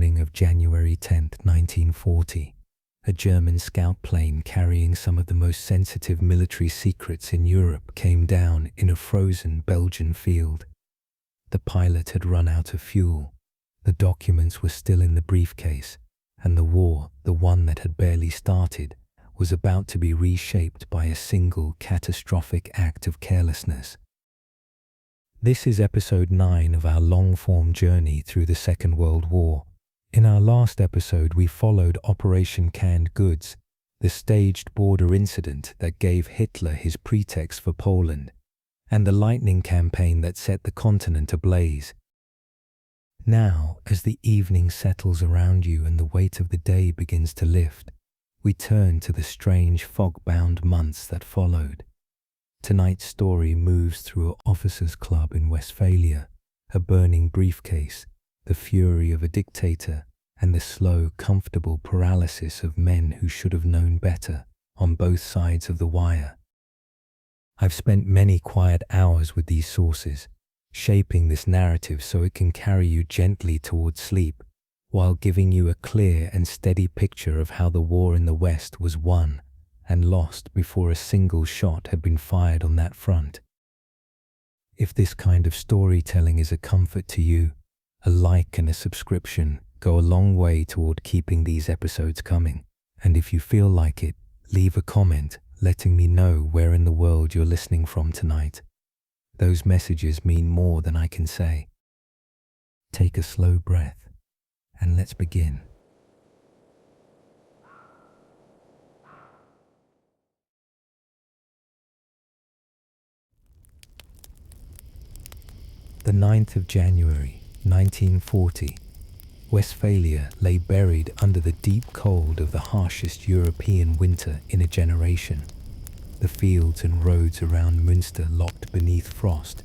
morning of January 10, 1940, a German scout plane carrying some of the most sensitive military secrets in Europe came down in a frozen Belgian field. The pilot had run out of fuel, the documents were still in the briefcase, and the war, the one that had barely started, was about to be reshaped by a single catastrophic act of carelessness. This is episode 9 of our long-form journey through the Second World War. In our last episode, we followed Operation Canned Goods, the staged border incident that gave Hitler his pretext for Poland, and the lightning campaign that set the continent ablaze. Now, as the evening settles around you and the weight of the day begins to lift, we turn to the strange fog-bound months that followed. Tonight's story moves through an officers' club in Westphalia, a burning briefcase, the fury of a dictator, and the slow, comfortable paralysis of men who should have known better on both sides of the wire. I've spent many quiet hours with these sources, shaping this narrative so it can carry you gently towards sleep, while giving you a clear and steady picture of how the war in the West was won and lost before a single shot had been fired on that front. If this kind of storytelling is a comfort to you, a like and a subscription go a long way toward keeping these episodes coming. And if you feel like it, leave a comment letting me know where in the world you're listening from tonight. Those messages mean more than I can say. Take a slow breath and let's begin. The 9th of January, 1940, Westphalia lay buried under the deep cold of the harshest European winter in a generation. The fields and roads around Münster locked beneath frost,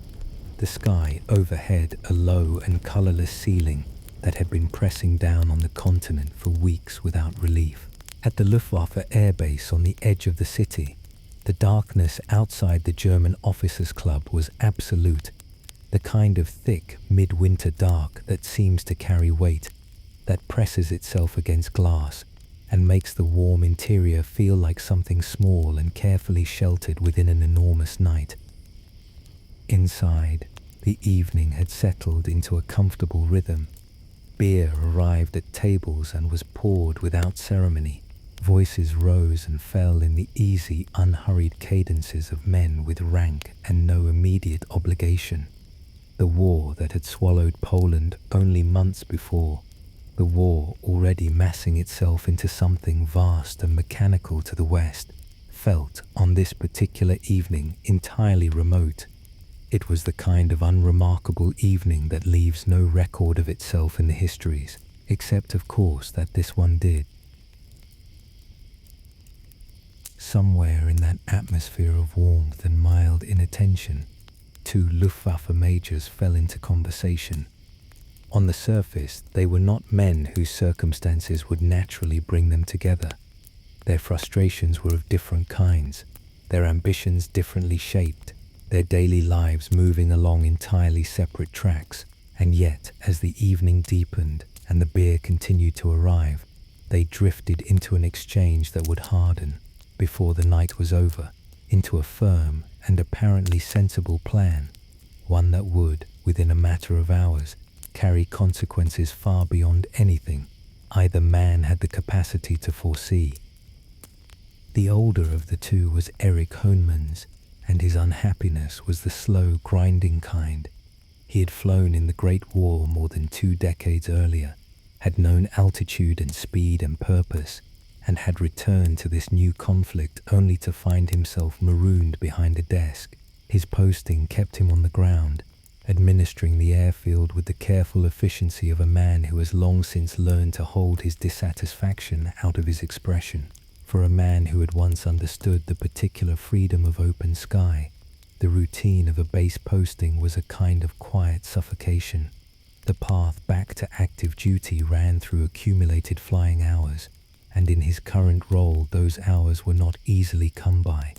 the sky overhead a low and colourless ceiling that had been pressing down on the continent for weeks without relief. At the Luftwaffe air base on the edge of the city, the darkness outside the German officers' club was absolute, the kind of thick midwinter dark that seems to carry weight, that presses itself against glass and makes the warm interior feel like something small and carefully sheltered within an enormous night. Inside, the evening had settled into a comfortable rhythm. Beer arrived at tables and was poured without ceremony. Voices rose and fell in the easy, unhurried cadences of men with rank and no immediate obligation. The war that had swallowed Poland only months before, the war already massing itself into something vast and mechanical to the West, felt on this particular evening entirely remote. It was the kind of unremarkable evening that leaves no record of itself in the histories, except of course that this one did. Somewhere in that atmosphere of warmth and mild inattention, 2 Luftwaffe majors fell into conversation. On the surface, they were not men whose circumstances would naturally bring them together. Their frustrations were of different kinds, their ambitions differently shaped, their daily lives moving along entirely separate tracks, and yet, as the evening deepened and the beer continued to arrive, they drifted into an exchange that would harden, before the night was over, into a firm and apparently sensible plan, one that would, within a matter of hours, carry consequences far beyond anything either man had the capacity to foresee. The older of the two was Erich Hohnmans, and his unhappiness was the slow, grinding kind. He had flown in the Great War more than 2 decades earlier, had known altitude and speed and purpose, and had returned to this new conflict only to find himself marooned behind a desk. His posting kept him on the ground, administering the airfield with the careful efficiency of a man who has long since learned to hold his dissatisfaction out of his expression. For a man who had once understood the particular freedom of open sky, the routine of a base posting was a kind of quiet suffocation. The path back to active duty ran through accumulated flying hours, and in his current role those hours were not easily come by.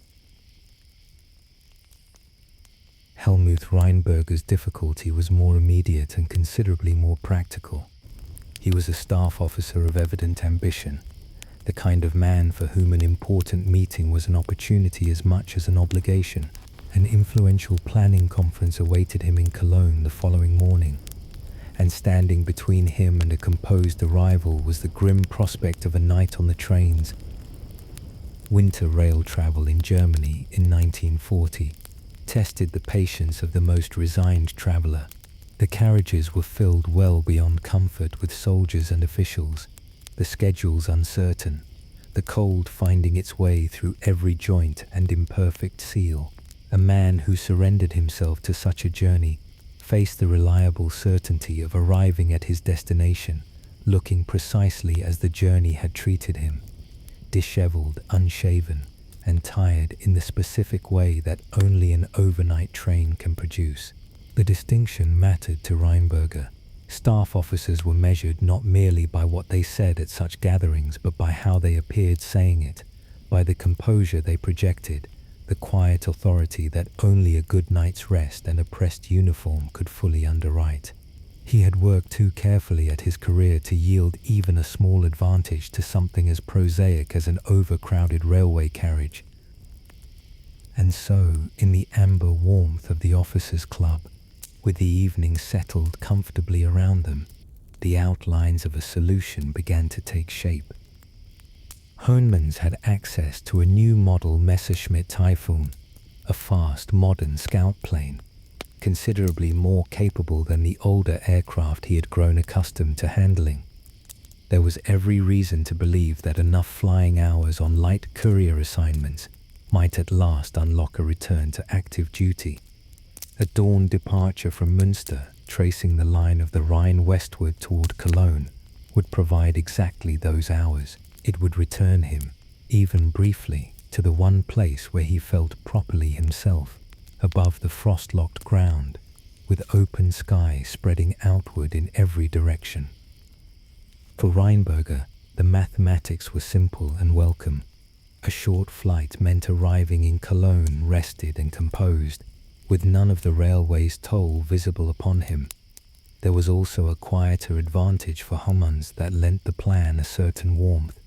Helmuth Reinberger's difficulty was more immediate and considerably more practical. He was a staff officer of evident ambition, the kind of man for whom an important meeting was an opportunity as much as an obligation. An influential planning conference awaited him in Cologne the following morning, and standing between him and a composed arrival was the grim prospect of a night on the trains. Winter rail travel in Germany in 1940 tested the patience of the most resigned traveller. The carriages were filled well beyond comfort with soldiers and officials, the schedules uncertain, the cold finding its way through every joint and imperfect seal. A man who surrendered himself to such a journey faced the reliable certainty of arriving at his destination, looking precisely as the journey had treated him, dishevelled, unshaven, and tired in the specific way that only an overnight train can produce. The distinction mattered to Rheinberger. Staff officers were measured not merely by what they said at such gatherings, but by how they appeared saying it, by the composure they projected, the quiet authority that only a good night's rest and a pressed uniform could fully underwrite. He had worked too carefully at his career to yield even a small advantage to something as prosaic as an overcrowded railway carriage. And so, in the amber warmth of the officers' club, with the evening settled comfortably around them, the outlines of a solution began to take shape. Hohnmans had access to a new model Messerschmitt Typhoon, a fast, modern scout plane, considerably more capable than the older aircraft he had grown accustomed to handling. There was every reason to believe that enough flying hours on light courier assignments might at last unlock a return to active duty. A dawn departure from Münster, tracing the line of the Rhine westward toward Cologne, would provide exactly those hours. It would return him, even briefly, to the one place where he felt properly himself, above the frost-locked ground, with open sky spreading outward in every direction. For Rheinberger, the mathematics were simple and welcome. A short flight meant arriving in Cologne rested and composed, with none of the railway's toll visible upon him. There was also a quieter advantage for Hohnmans that lent the plan a certain warmth.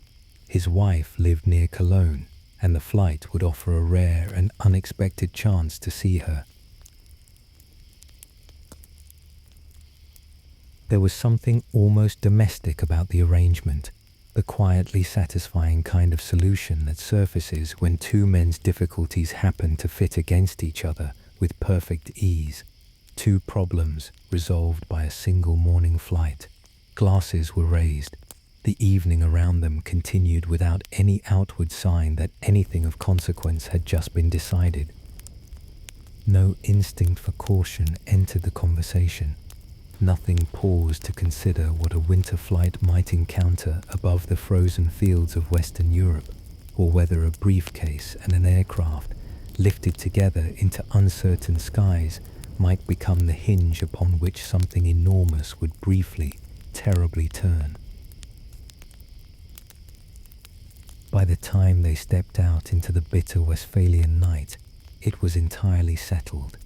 His wife lived near Cologne, and the flight would offer a rare and unexpected chance to see her. There was something almost domestic about the arrangement, the quietly satisfying kind of solution that surfaces when two men's difficulties happen to fit against each other with perfect ease. Two problems resolved by a single morning flight. Glasses were raised. The evening around them continued without any outward sign that anything of consequence had just been decided. No instinct for caution entered the conversation. Nothing paused to consider what a winter flight might encounter above the frozen fields of Western Europe, or whether a briefcase and an aircraft, lifted together into uncertain skies, might become the hinge upon which something enormous would briefly, terribly turn. By the time they stepped out into the bitter Westphalian night, it was entirely settled.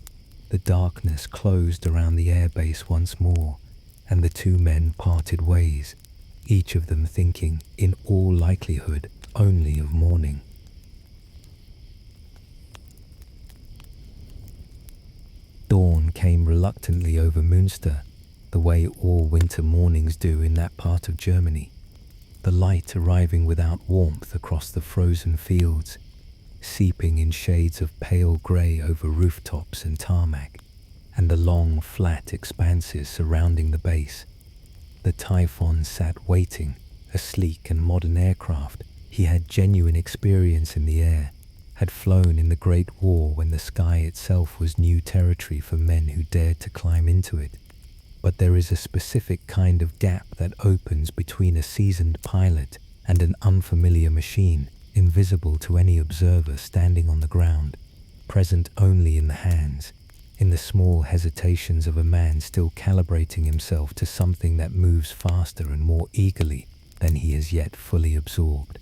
The darkness closed around the airbase once more, and the two men parted ways, each of them thinking, in all likelihood, only of morning. Dawn came reluctantly over Münster, the way all winter mornings do in that part of Germany. The light arriving without warmth across the frozen fields, seeping in shades of pale grey over rooftops and tarmac, and the long, flat expanses surrounding the base. The Typhon sat waiting, a sleek and modern aircraft. He had genuine experience in the air, had flown in the Great War when the sky itself was new territory for men who dared to climb into it. But there is a specific kind of gap that opens between a seasoned pilot and an unfamiliar machine, invisible to any observer standing on the ground, present only in the hands, in the small hesitations of a man still calibrating himself to something that moves faster and more eagerly than he has yet fully absorbed.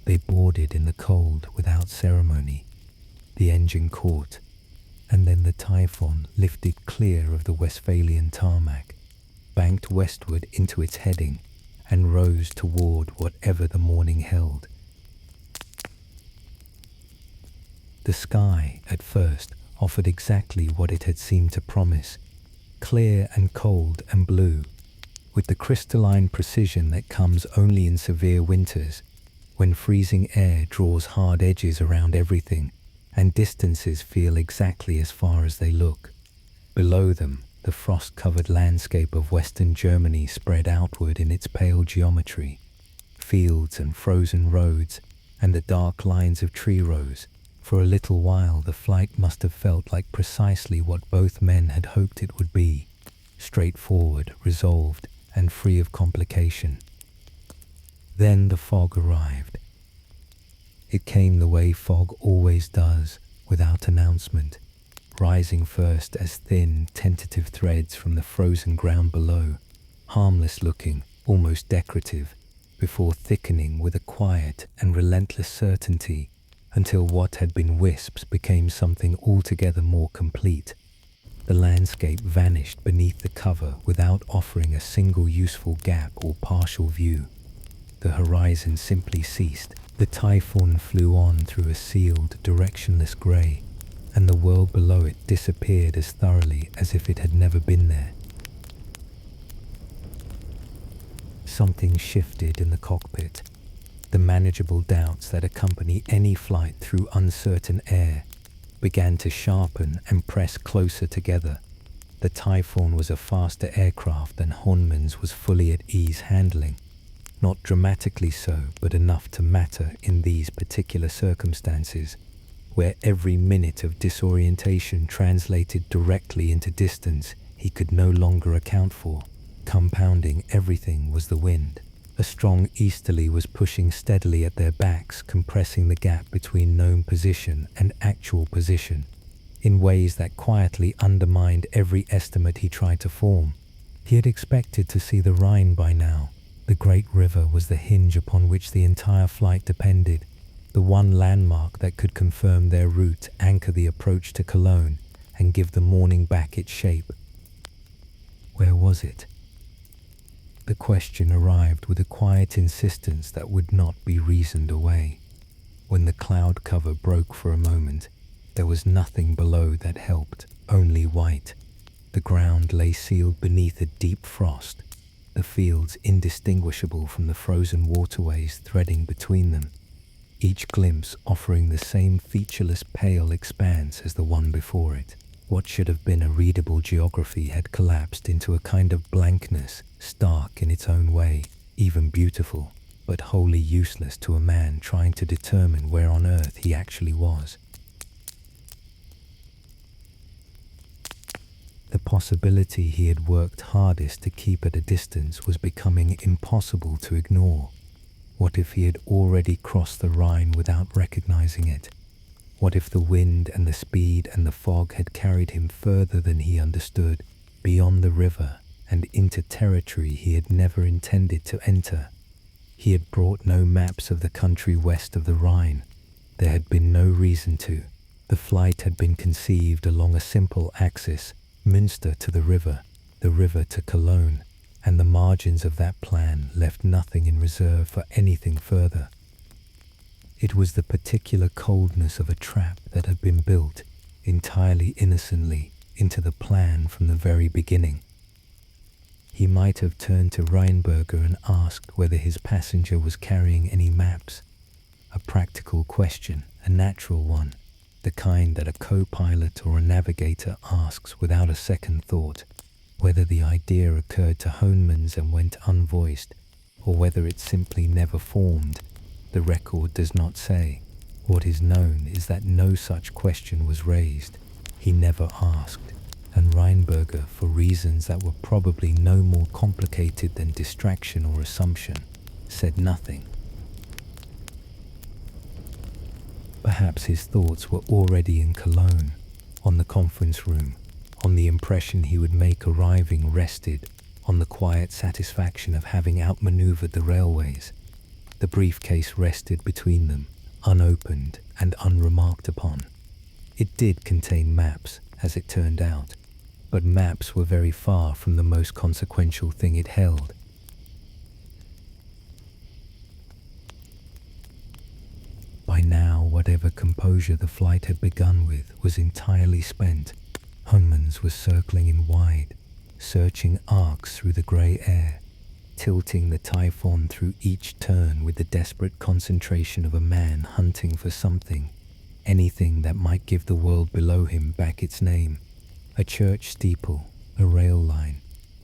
They boarded in the cold without ceremony. The engine caught, and then the Typhon lifted clear of the Westphalian tarmac. banked westward into its heading and rose toward whatever the morning held. The sky, at first, offered exactly what it had seemed to promise, clear and cold and blue, with the crystalline precision that comes only in severe winters, when freezing air draws hard edges around everything and distances feel exactly as far as they look. Below them, the frost-covered landscape of western Germany spread outward in its pale geometry, fields and frozen roads and the dark lines of tree rows. For a little while the flight must have felt like precisely what both men had hoped it would be, straightforward, resolved, and free of complication. Then the fog arrived. It came the way fog always does, without announcement, rising first as thin, tentative threads from the frozen ground below, harmless-looking, almost decorative, before thickening with a quiet and relentless certainty until what had been wisps became something altogether more complete. The landscape vanished beneath the cover without offering a single useful gap or partial view. The horizon simply ceased. The typhoon flew on through a sealed, directionless grey, and the world below it disappeared as thoroughly as if it had never been there. Something shifted in the cockpit. The manageable doubts that accompany any flight through uncertain air began to sharpen and press closer together. The Typhoon was a faster aircraft than Horneman's was fully at ease handling. Not dramatically so, but enough to matter in these particular circumstances, where every minute of disorientation translated directly into distance he could no longer account for. Compounding everything was the wind. A strong easterly was pushing steadily at their backs, compressing the gap between known position and actual position, in ways that quietly undermined every estimate he tried to form. He had expected to see the Rhine by now. The great river was the hinge upon which the entire flight depended, the one landmark that could confirm their route, anchor the approach to Cologne, and give the morning back its shape. Where was it? The question arrived with a quiet insistence that would not be reasoned away. When the cloud cover broke for a moment, there was nothing below that helped, only white. The ground lay sealed beneath a deep frost, the fields indistinguishable from the frozen waterways threading between them, each glimpse offering the same featureless pale expanse as the one before it. What should have been a readable geography had collapsed into a kind of blankness, stark in its own way, even beautiful, but wholly useless to a man trying to determine where on earth he actually was. The possibility he had worked hardest to keep at a distance was becoming impossible to ignore. What if he had already crossed the Rhine without recognizing it? What if the wind and the speed and the fog had carried him further than he understood, beyond the river and into territory he had never intended to enter? He had brought no maps of the country west of the Rhine. There had been no reason to. The flight had been conceived along a simple axis, Münster to the river to Cologne, and the margins of that plan left nothing in reserve for anything further. It was the particular coldness of a trap that had been built, entirely innocently, into the plan from the very beginning. He might have turned to Rheinberger and asked whether his passenger was carrying any maps. A practical question, a natural one, the kind that a co-pilot or a navigator asks without a second thought. Whether the idea occurred to Horneman's and went unvoiced, or whether it simply never formed, the record does not say. What is known is that no such question was raised. He never asked, and Rheinberger, for reasons that were probably no more complicated than distraction or assumption, said nothing. Perhaps his thoughts were already in Cologne, on the conference room, on the impression he would make arriving rested, on the quiet satisfaction of having outmaneuvered the railways. The briefcase rested between them, unopened and unremarked upon. It did contain maps, as it turned out, but maps were very far from the most consequential thing it held. By now, whatever composure the flight had begun with was entirely spent. Hunmans was circling in wide, searching arcs through the grey air, tilting the Typhon through each turn with the desperate concentration of a man hunting for something, anything that might give the world below him back its name. A church steeple, a rail line,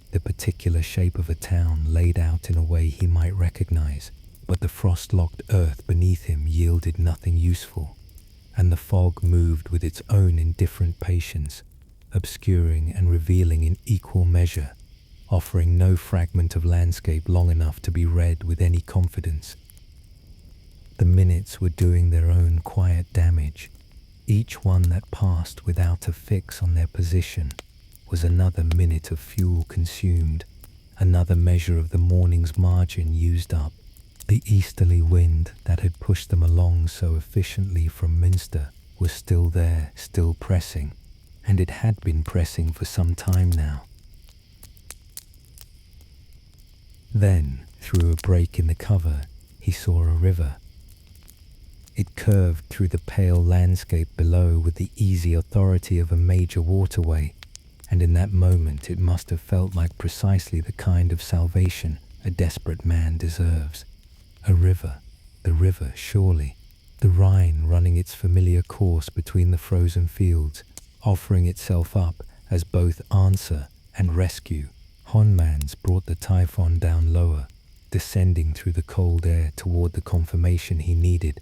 the particular shape of a town laid out in a way he might recognize, but the frost-locked earth beneath him yielded nothing useful, and the fog moved with its own indifferent patience, obscuring and revealing in equal measure, offering no fragment of landscape long enough to be read with any confidence. The minutes were doing their own quiet damage. Each one that passed without a fix on their position was another minute of fuel consumed, another measure of the morning's margin used up. The easterly wind that had pushed them along so efficiently from Münster was still there, still pressing, and it had been pressing for some time now. Then, through a break in the cover, he saw a river. It curved through the pale landscape below with the easy authority of a major waterway, and in that moment it must have felt like precisely the kind of salvation a desperate man deserves. A river, the river, surely, the Rhine running its familiar course between the frozen fields, offering itself up as both answer and rescue. Hunmans brought the Typhon down lower, descending through the cold air toward the confirmation he needed,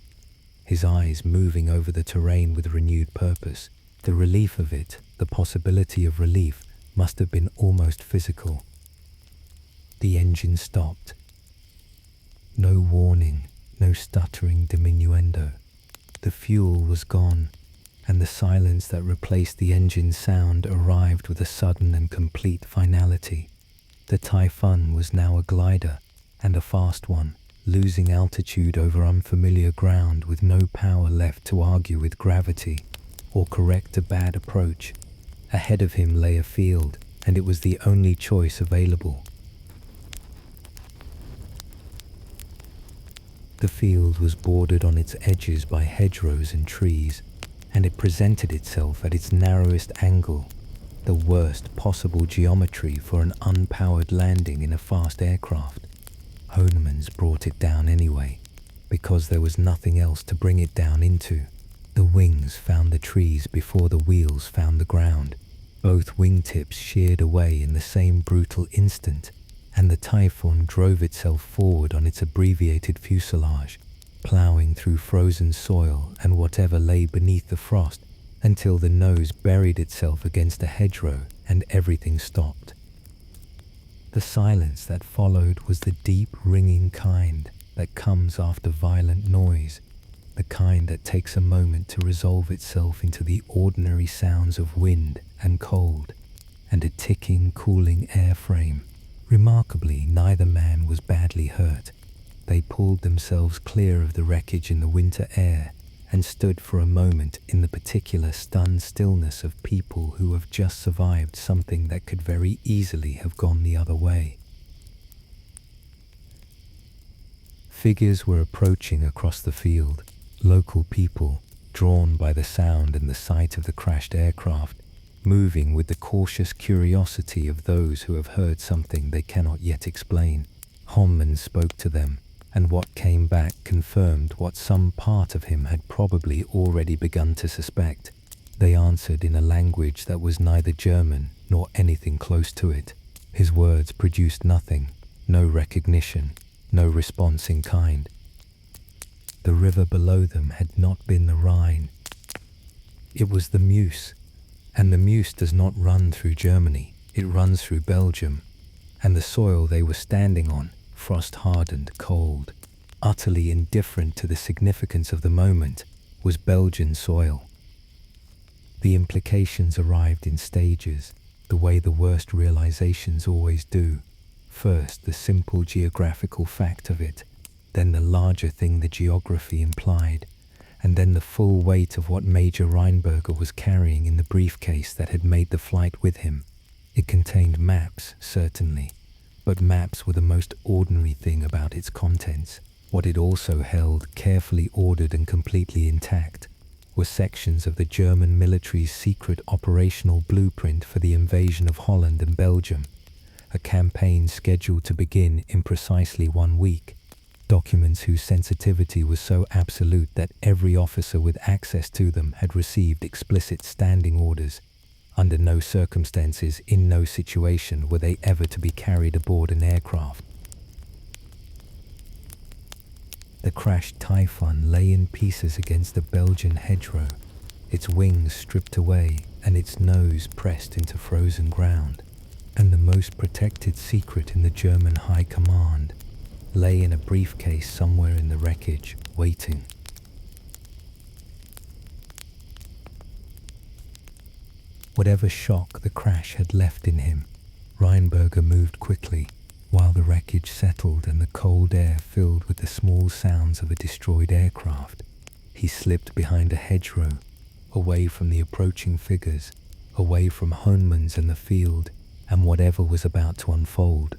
his eyes moving over the terrain with renewed purpose. The relief of it, the possibility of relief, must have been almost physical. The engine stopped. No warning, no stuttering diminuendo. The fuel was gone, and the silence that replaced the engine's sound arrived with a sudden and complete finality. The Typhon was now a glider, and a fast one, losing altitude over unfamiliar ground with no power left to argue with gravity or correct a bad approach. Ahead of him lay a field, and it was the only choice available. The field was bordered on its edges by hedgerows and trees, and it presented itself at its narrowest angle, the worst possible geometry for an unpowered landing in a fast aircraft. Hunmans brought it down anyway, because there was nothing else to bring it down into. The wings found the trees before the wheels found the ground. Both wingtips sheared away in the same brutal instant, and the Typhon drove itself forward on its abbreviated fuselage, ploughing through frozen soil and whatever lay beneath the frost until the nose buried itself against a hedgerow and everything stopped. The silence that followed was the deep ringing kind that comes after violent noise, the kind that takes a moment to resolve itself into the ordinary sounds of wind and cold and a ticking, cooling airframe. Remarkably, neither man was badly hurt. They pulled themselves clear of the wreckage in the winter air and stood for a moment in the particular stunned stillness of people who have just survived something that could very easily have gone the other way. Figures were approaching across the field, local people, drawn by the sound and the sight of the crashed aircraft, moving with the cautious curiosity of those who have heard something they cannot yet explain. Hunmans spoke to them, and what came back confirmed what some part of him had probably already begun to suspect. They answered in a language that was neither German nor anything close to it. His words produced nothing, no recognition, no response in kind. The river below them had not been the Rhine. It was the Meuse, and the Meuse does not run through Germany, it runs through Belgium, and the soil they were standing on, frost-hardened, cold, utterly indifferent to the significance of the moment, was Belgian soil. The implications arrived in stages, the way the worst realizations always do. First, the simple geographical fact of it, then the larger thing the geography implied, and then the full weight of what Major Reinberger was carrying in the briefcase that had made the flight with him. It contained maps, certainly, but maps were the most ordinary thing about its contents. What it also held, carefully ordered and completely intact, were sections of the German military's secret operational blueprint for the invasion of Holland and Belgium, a campaign scheduled to begin in precisely 1 week. Documents whose sensitivity was so absolute that every officer with access to them had received explicit standing orders. Under no circumstances, in no situation, were they ever to be carried aboard an aircraft. The crashed Typhon lay in pieces against the Belgian hedgerow, its wings stripped away and its nose pressed into frozen ground. And the most protected secret in the German High Command lay in a briefcase somewhere in the wreckage, waiting. Whatever shock the crash had left in him, Reinberger moved quickly, while the wreckage settled and the cold air filled with the small sounds of a destroyed aircraft. He slipped behind a hedgerow, away from the approaching figures, away from Hohnmann's and the field, and whatever was about to unfold.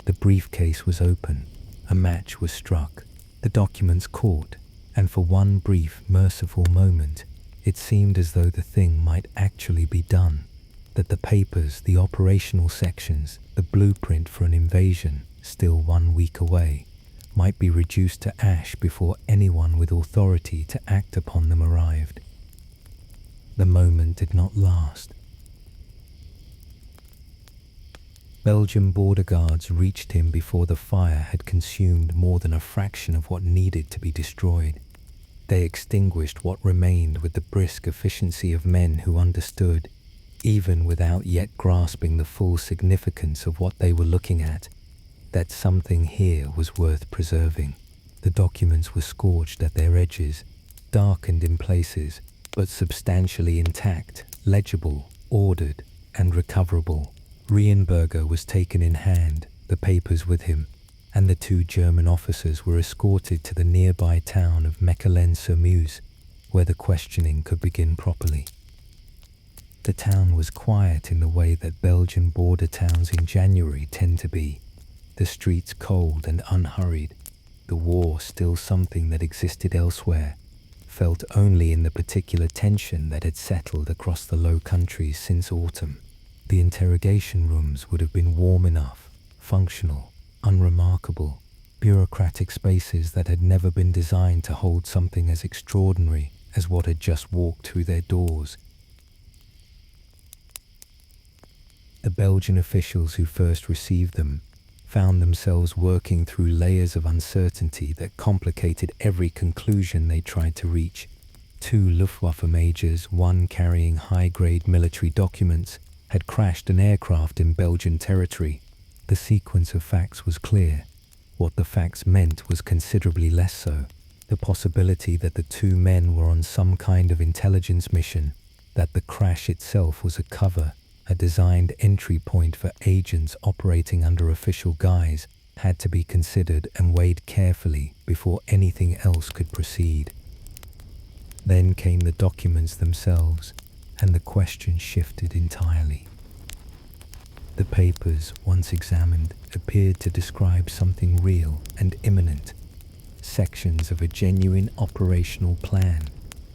The briefcase was open, a match was struck, the documents caught, and for one brief, merciful moment, it seemed as though the thing might actually be done, that the papers, the operational sections, the blueprint for an invasion, still 1 week away, might be reduced to ash before anyone with authority to act upon them arrived. The moment did not last. Belgian border guards reached him before the fire had consumed more than a fraction of what needed to be destroyed. They extinguished what remained with the brisk efficiency of men who understood, even without yet grasping the full significance of what they were looking at, that something here was worth preserving. The documents were scorched at their edges, darkened in places, but substantially intact, legible, ordered, and recoverable. Reinberger was taken in hand, the papers with him, and the 2 German officers were escorted to the nearby town of Mechelen, where the questioning could begin properly. The town was quiet in the way that Belgian border towns in January tend to be, the streets cold and unhurried, the war still something that existed elsewhere, felt only in the particular tension that had settled across the Low Countries since autumn. The interrogation rooms would have been warm enough, functional, unremarkable, bureaucratic spaces that had never been designed to hold something as extraordinary as what had just walked through their doors. The Belgian officials who first received them found themselves working through layers of uncertainty that complicated every conclusion they tried to reach. 2 Luftwaffe majors, one carrying high-grade military documents, had crashed an aircraft in Belgian territory. The sequence of facts was clear. What the facts meant was considerably less so. The possibility that the 2 men were on some kind of intelligence mission, that the crash itself was a cover, a designed entry point for agents operating under official guise, had to be considered and weighed carefully before anything else could proceed. Then came the documents themselves, and the question shifted entirely. The papers, once examined, appeared to describe something real and imminent, sections of a genuine operational plan,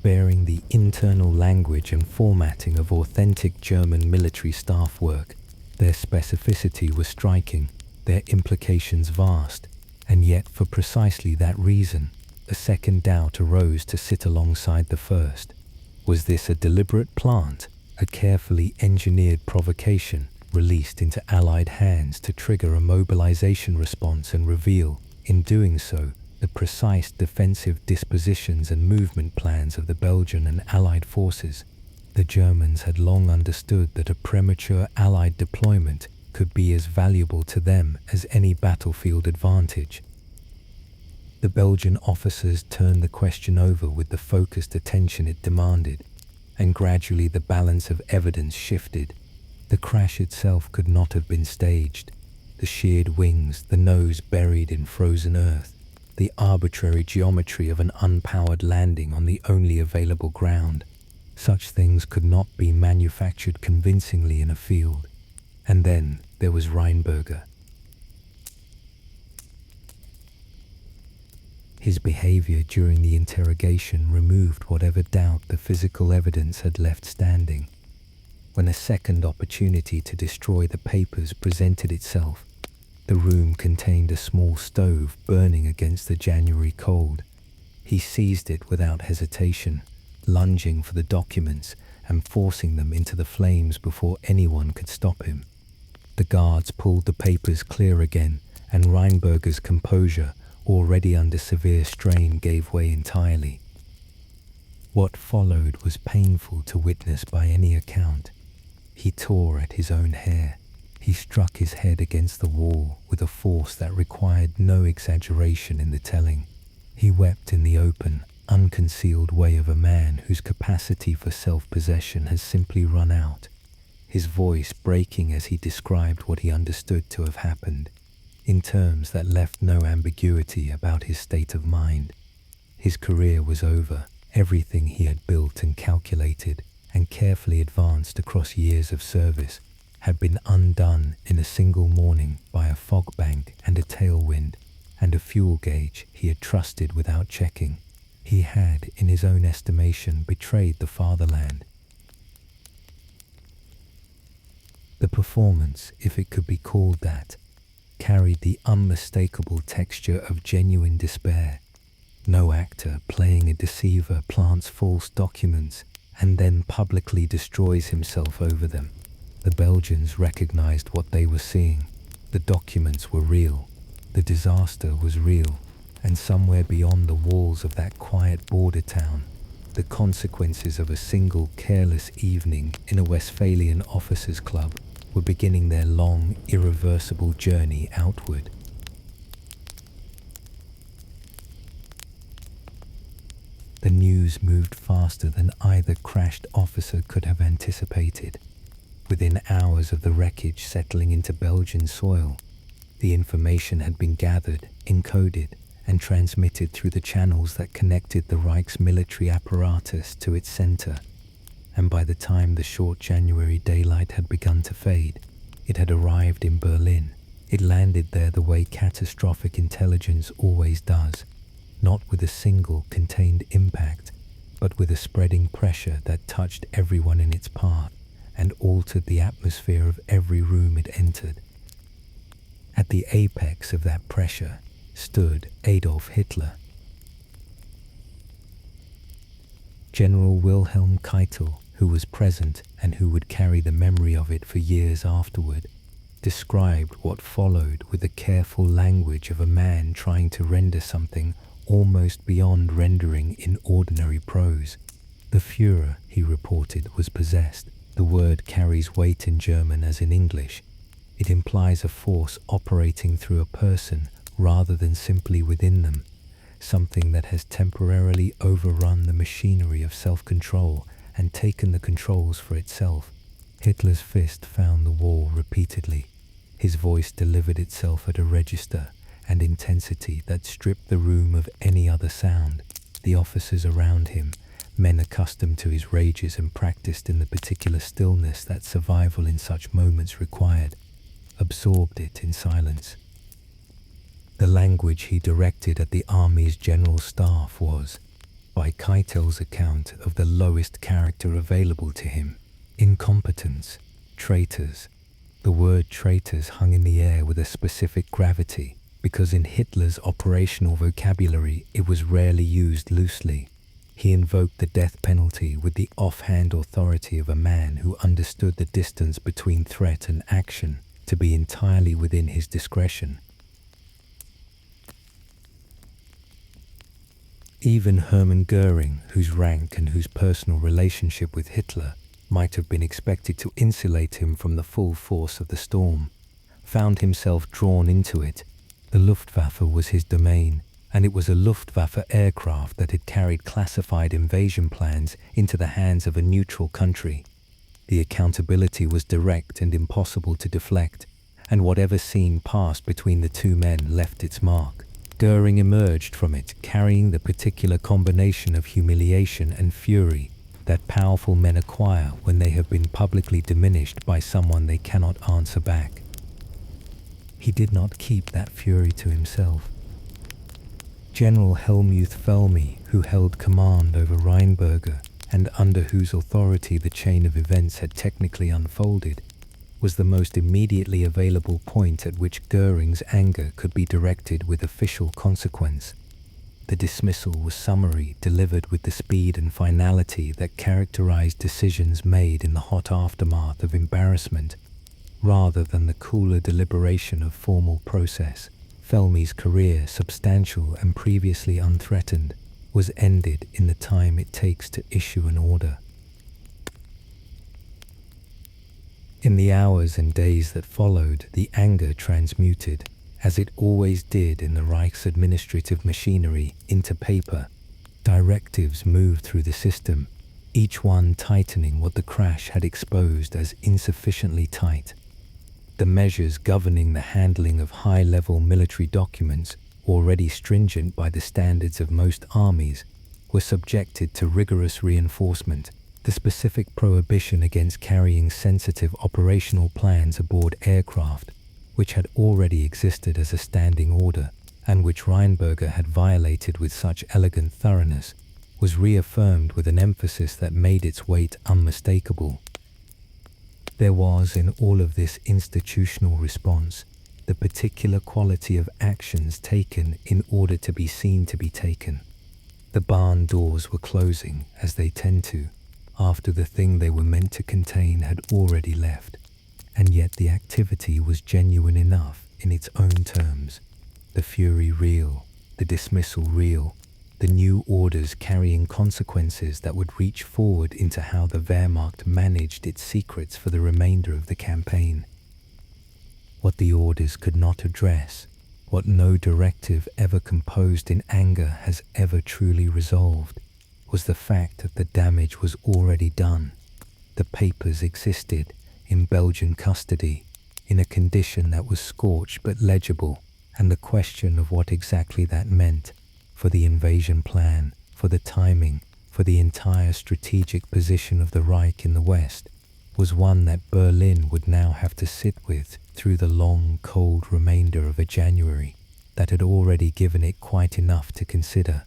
bearing the internal language and formatting of authentic German military staff work. Their specificity was striking, their implications vast, and yet for precisely that reason, a second doubt arose to sit alongside the first. Was this a deliberate plant, a carefully engineered provocation released into Allied hands to trigger a mobilization response and reveal, in doing so, the precise defensive dispositions and movement plans of the Belgian and Allied forces? The Germans had long understood that a premature Allied deployment could be as valuable to them as any battlefield advantage. The Belgian officers turned the question over with the focused attention it demanded, and gradually the balance of evidence shifted. The crash itself could not have been staged. The sheared wings, the nose buried in frozen earth, the arbitrary geometry of an unpowered landing on the only available ground. Such things could not be manufactured convincingly in a field. And then there was Reinberger. His behavior during the interrogation removed whatever doubt the physical evidence had left standing. When a second opportunity to destroy the papers presented itself, the room contained a small stove burning against the January cold. He seized it without hesitation, lunging for the documents and forcing them into the flames before anyone could stop him. The guards pulled the papers clear again, and Reinberger's composure, already under severe strain, gave way entirely. What followed was painful to witness by any account. He tore at his own hair. He struck his head against the wall with a force that required no exaggeration in the telling. He wept in the open, unconcealed way of a man whose capacity for self-possession has simply run out, his voice breaking as he described what he understood to have happened, in terms that left no ambiguity about his state of mind. His career was over. Everything he had built and calculated and carefully advanced across years of service had been undone in a single morning by a fog bank and a tailwind and a fuel gauge he had trusted without checking. He had, in his own estimation, betrayed the fatherland. The performance, if it could be called that, carried the unmistakable texture of genuine despair. No actor playing a deceiver plants false documents and then publicly destroys himself over them. The Belgians recognized what they were seeing. The documents were real. The disaster was real. And somewhere beyond the walls of that quiet border town, the consequences of a single careless evening in a Westphalian officers' club were beginning their long, irreversible journey outward. The news moved faster than either crashed officer could have anticipated. Within hours of the wreckage settling into Belgian soil, the information had been gathered, encoded, and transmitted through the channels that connected the Reich's military apparatus to its center. And by the time the short January daylight had begun to fade, it had arrived in Berlin. It landed there the way catastrophic intelligence always does, not with a single contained impact, but with a spreading pressure that touched everyone in its path and altered the atmosphere of every room it entered. At the apex of that pressure stood Adolf Hitler. General Wilhelm Keitel, who was present and who would carry the memory of it for years afterward, described what followed with the careful language of a man trying to render something almost beyond rendering in ordinary prose. The Führer, he reported, was possessed. The word carries weight in German as in English. It implies a force operating through a person rather than simply within them, something that has temporarily overrun the machinery of self-control and taken the controls for itself. Hitler's fist found the wall repeatedly. His voice delivered itself at a register and intensity that stripped the room of any other sound. The officers around him, men accustomed to his rages and practiced in the particular stillness that survival in such moments required, absorbed it in silence. The language he directed at the army's general staff was, by Keitel's account, of the lowest character available to him: incompetence, traitors. The word traitors hung in the air with a specific gravity, because in Hitler's operational vocabulary it was rarely used loosely. He invoked the death penalty with the offhand authority of a man who understood the distance between threat and action to be entirely within his discretion. Even Hermann Goering, whose rank and whose personal relationship with Hitler might have been expected to insulate him from the full force of the storm, found himself drawn into it. The Luftwaffe was his domain, and it was a Luftwaffe aircraft that had carried classified invasion plans into the hands of a neutral country. The accountability was direct and impossible to deflect, and whatever scene passed between the two men left its mark. Goering emerged from it carrying the particular combination of humiliation and fury that powerful men acquire when they have been publicly diminished by someone they cannot answer back. He did not keep that fury to himself. General Helmuth Felmy, who held command over Rheinberger and under whose authority the chain of events had technically unfolded, was the most immediately available point at which Goering's anger could be directed with official consequence. The dismissal was summary, delivered with the speed and finality that characterized decisions made in the hot aftermath of embarrassment, rather than the cooler deliberation of formal process. Felmy's career, substantial and previously unthreatened, was ended in the time it takes to issue an order. In the hours and days that followed, the anger transmuted, as it always did in the Reich's administrative machinery, into paper. Directives moved through the system, each one tightening what the crash had exposed as insufficiently tight. The measures governing the handling of high-level military documents, already stringent by the standards of most armies, were subjected to rigorous reinforcement. The specific prohibition against carrying sensitive operational plans aboard aircraft, which had already existed as a standing order, and which Rheinberger had violated with such elegant thoroughness, was reaffirmed with an emphasis that made its weight unmistakable. There was in all of this institutional response the particular quality of actions taken in order to be seen to be taken. The barn doors were closing, as they tend to, after the thing they were meant to contain had already left, and yet the activity was genuine enough in its own terms, the fury real, the dismissal real, the new orders carrying consequences that would reach forward into how the Wehrmacht managed its secrets for the remainder of the campaign. What the orders could not address, what no directive ever composed in anger has ever truly resolved, was the fact that the damage was already done. The papers existed, in Belgian custody, in a condition that was scorched but legible, and the question of what exactly that meant for the invasion plan, for the timing, for the entire strategic position of the Reich in the West, was one that Berlin would now have to sit with through the long, cold remainder of a January that had already given it quite enough to consider.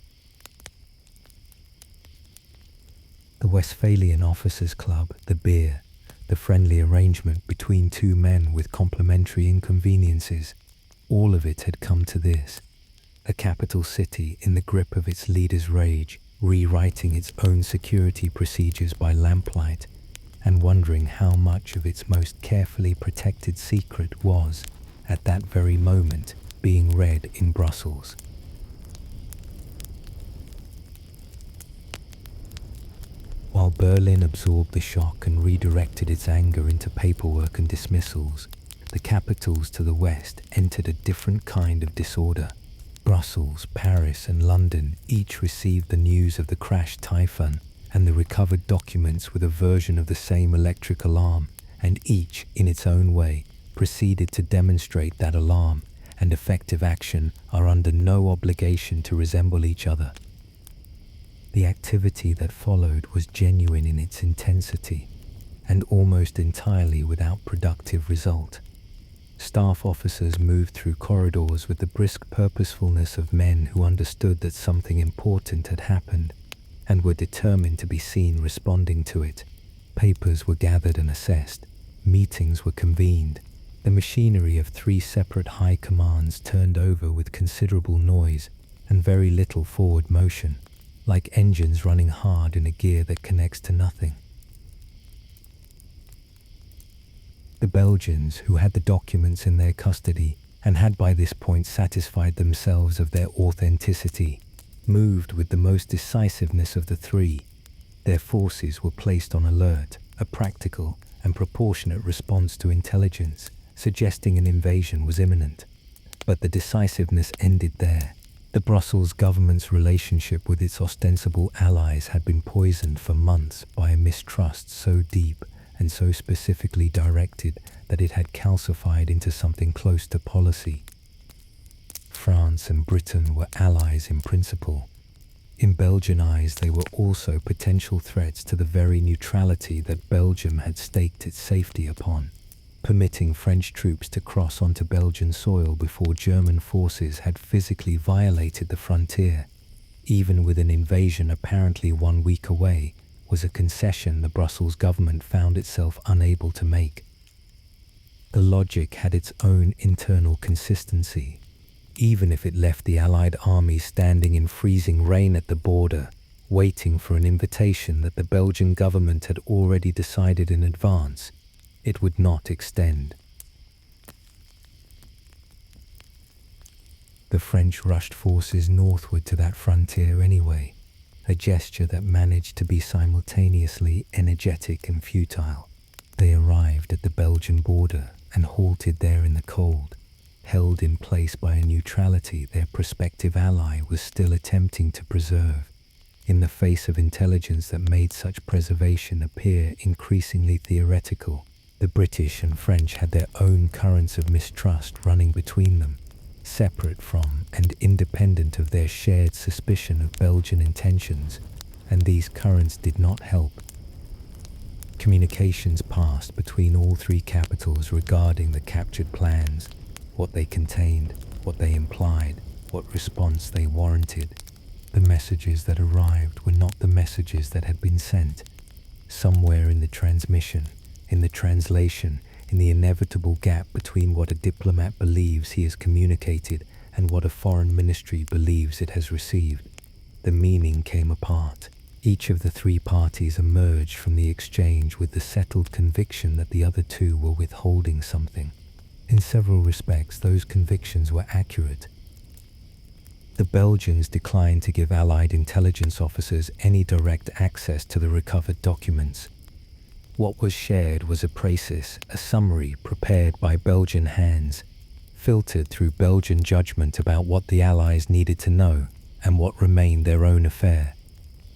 The Westphalian Officers' Club, the beer, the friendly arrangement between two men with complementary inconveniences, all of it had come to this: a capital city in the grip of its leader's rage, rewriting its own security procedures by lamplight, and wondering how much of its most carefully protected secret was, at that very moment, being read in Brussels. While Berlin absorbed the shock and redirected its anger into paperwork and dismissals, the capitals to the west entered a different kind of disorder. Brussels, Paris, and London each received the news of the crashed Typhoon and the recovered documents with a version of the same electric alarm, and each, in its own way, proceeded to demonstrate that alarm and effective action are under no obligation to resemble each other. The activity that followed was genuine in its intensity, and almost entirely without productive result. Staff officers moved through corridors with the brisk purposefulness of men who understood that something important had happened, and were determined to be seen responding to it. Papers were gathered and assessed. Meetings were convened. The machinery of 3 separate high commands turned over with considerable noise and very little forward motion, like engines running hard in a gear that connects to nothing. The Belgians, who had the documents in their custody and had by this point satisfied themselves of their authenticity, moved with the most decisiveness of the 3. Their forces were placed on alert, a practical and proportionate response to intelligence, suggesting an invasion was imminent. But the decisiveness ended there. The Brussels government's relationship with its ostensible allies had been poisoned for months by a mistrust so deep and so specifically directed that it had calcified into something close to policy. France and Britain were allies in principle. In Belgian eyes, they were also potential threats to the very neutrality that Belgium had staked its safety upon, permitting French troops to cross onto Belgian soil before German forces had physically violated the frontier, even with an invasion apparently 1 week away, was a concession the Brussels government found itself unable to make. The logic had its own internal consistency. Even if it left the Allied army standing in freezing rain at the border, waiting for an invitation that the Belgian government had already decided in advance, it would not extend. The French rushed forces northward to that frontier anyway, a gesture that managed to be simultaneously energetic and futile. They arrived at the Belgian border and halted there in the cold, held in place by a neutrality their prospective ally was still attempting to preserve, in the face of intelligence that made such preservation appear increasingly theoretical. The British and French had their own currents of mistrust running between them, separate from and independent of their shared suspicion of Belgian intentions, and these currents did not help. Communications passed between all three capitals regarding the captured plans, what they contained, what they implied, what response they warranted. The messages that arrived were not the messages that had been sent. Somewhere in the transmission, in the translation, in the inevitable gap between what a diplomat believes he has communicated and what a foreign ministry believes it has received, the meaning came apart. Each of the three parties emerged from the exchange with the settled conviction that the other two were withholding something. In several respects, those convictions were accurate. The Belgians declined to give Allied intelligence officers any direct access to the recovered documents. What was shared was a précis, a summary prepared by Belgian hands, filtered through Belgian judgment about what the Allies needed to know and what remained their own affair.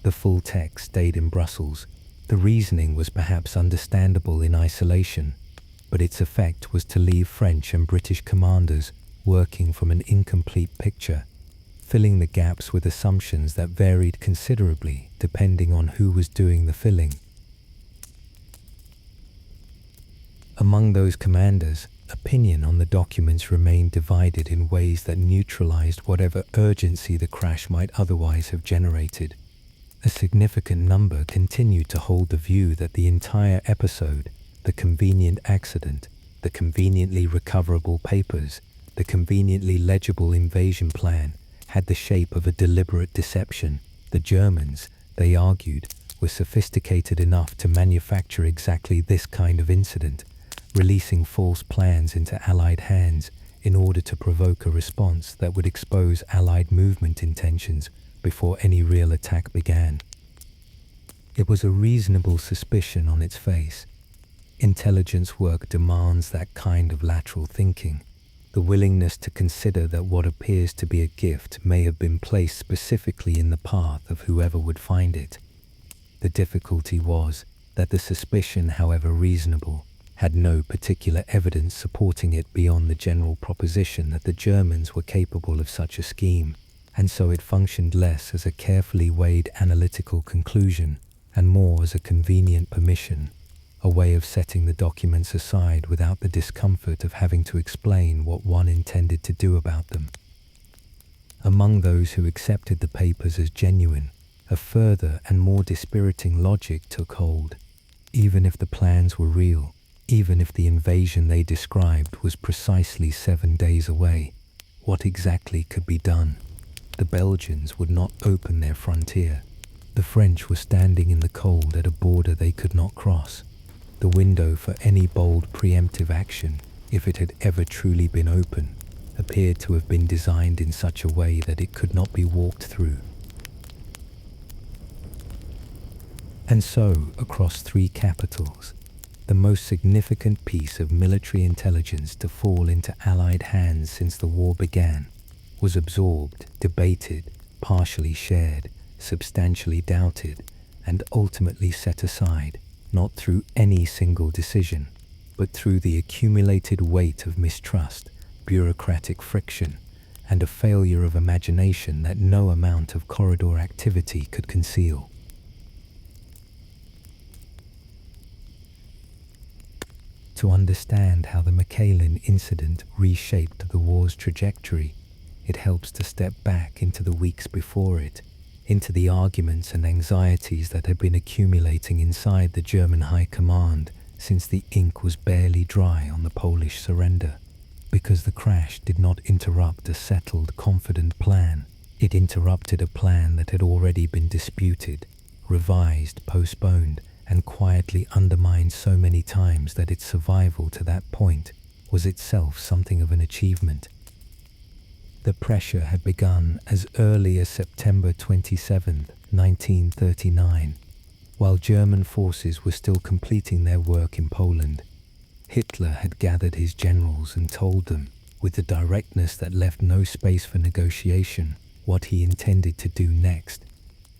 The full text stayed in Brussels. The reasoning was perhaps understandable in isolation, but its effect was to leave French and British commanders working from an incomplete picture, filling the gaps with assumptions that varied considerably depending on who was doing the filling. Among those commanders, opinion on the documents remained divided in ways that neutralized whatever urgency the crash might otherwise have generated. A significant number continued to hold the view that the entire episode, the convenient accident, the conveniently recoverable papers, the conveniently legible invasion plan, had the shape of a deliberate deception. The Germans, they argued, were sophisticated enough to manufacture exactly this kind of incident, releasing false plans into Allied hands in order to provoke a response that would expose Allied movement intentions before any real attack began. It was a reasonable suspicion on its face. Intelligence work demands that kind of lateral thinking, the willingness to consider that what appears to be a gift may have been placed specifically in the path of whoever would find it. The difficulty was that the suspicion, however reasonable, had no particular evidence supporting it beyond the general proposition that the Germans were capable of such a scheme, and so it functioned less as a carefully weighed analytical conclusion and more as a convenient permission, a way of setting the documents aside without the discomfort of having to explain what one intended to do about them. Among those who accepted the papers as genuine, a further and more dispiriting logic took hold. Even if the plans were real, even if the invasion they described was precisely 7 days away, what exactly could be done? The Belgians would not open their frontier. The French were standing in the cold at a border they could not cross. The window for any bold preemptive action, if it had ever truly been open, appeared to have been designed in such a way that it could not be walked through. And so, across three capitals, the most significant piece of military intelligence to fall into Allied hands since the war began, was absorbed, debated, partially shared, substantially doubted, and ultimately set aside, not through any single decision, but through the accumulated weight of mistrust, bureaucratic friction, and a failure of imagination that no amount of corridor activity could conceal. To understand how the Mechelen Incident reshaped the war's trajectory, it helps to step back into the weeks before it, into the arguments and anxieties that had been accumulating inside the German High Command since the ink was barely dry on the Polish surrender. Because the crash did not interrupt a settled, confident plan, it interrupted a plan that had already been disputed, revised, postponed, and quietly undermined so many times that its survival to that point was itself something of an achievement. The pressure had begun as early as September 27, 1939, while German forces were still completing their work in Poland. Hitler had gathered his generals and told them, with the directness that left no space for negotiation, what he intended to do next.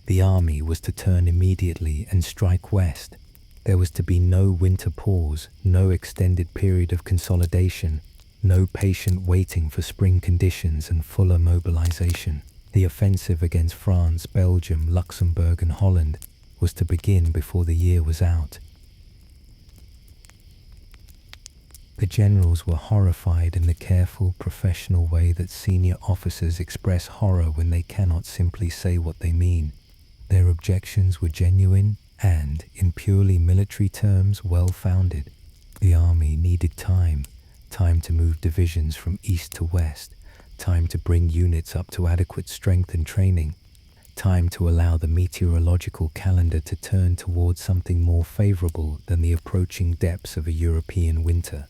The army was to turn immediately and strike west. There was to be no winter pause, no extended period of consolidation, no patient waiting for spring conditions and fuller mobilization. The offensive against France, Belgium, Luxembourg and Holland was to begin before the year was out. The generals were horrified in the careful, professional way that senior officers express horror when they cannot simply say what they mean. Their objections were genuine and, in purely military terms, well-founded. The army needed time to move divisions from east to west, time to bring units up to adequate strength and training, time to allow the meteorological calendar to turn towards something more favorable than the approaching depths of a European winter.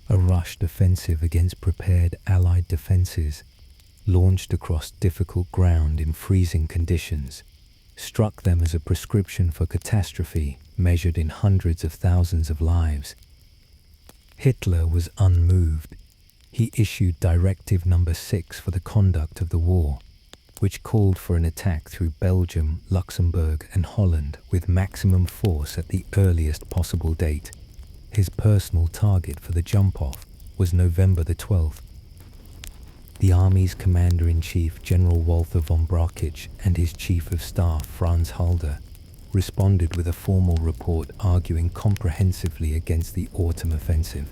A rushed offensive against prepared Allied defenses, launched across difficult ground in freezing conditions, struck them as a prescription for catastrophe measured in hundreds of thousands of lives. Hitler was unmoved. He issued Directive No. 6 for the conduct of the war, which called for an attack through Belgium, Luxembourg and Holland with maximum force at the earliest possible date. His personal target for the jump-off was November the 12th. The Army's Commander-in-Chief, General Walther von Brauchitsch, and his Chief of Staff, Franz Halder, responded with a formal report arguing comprehensively against the autumn offensive.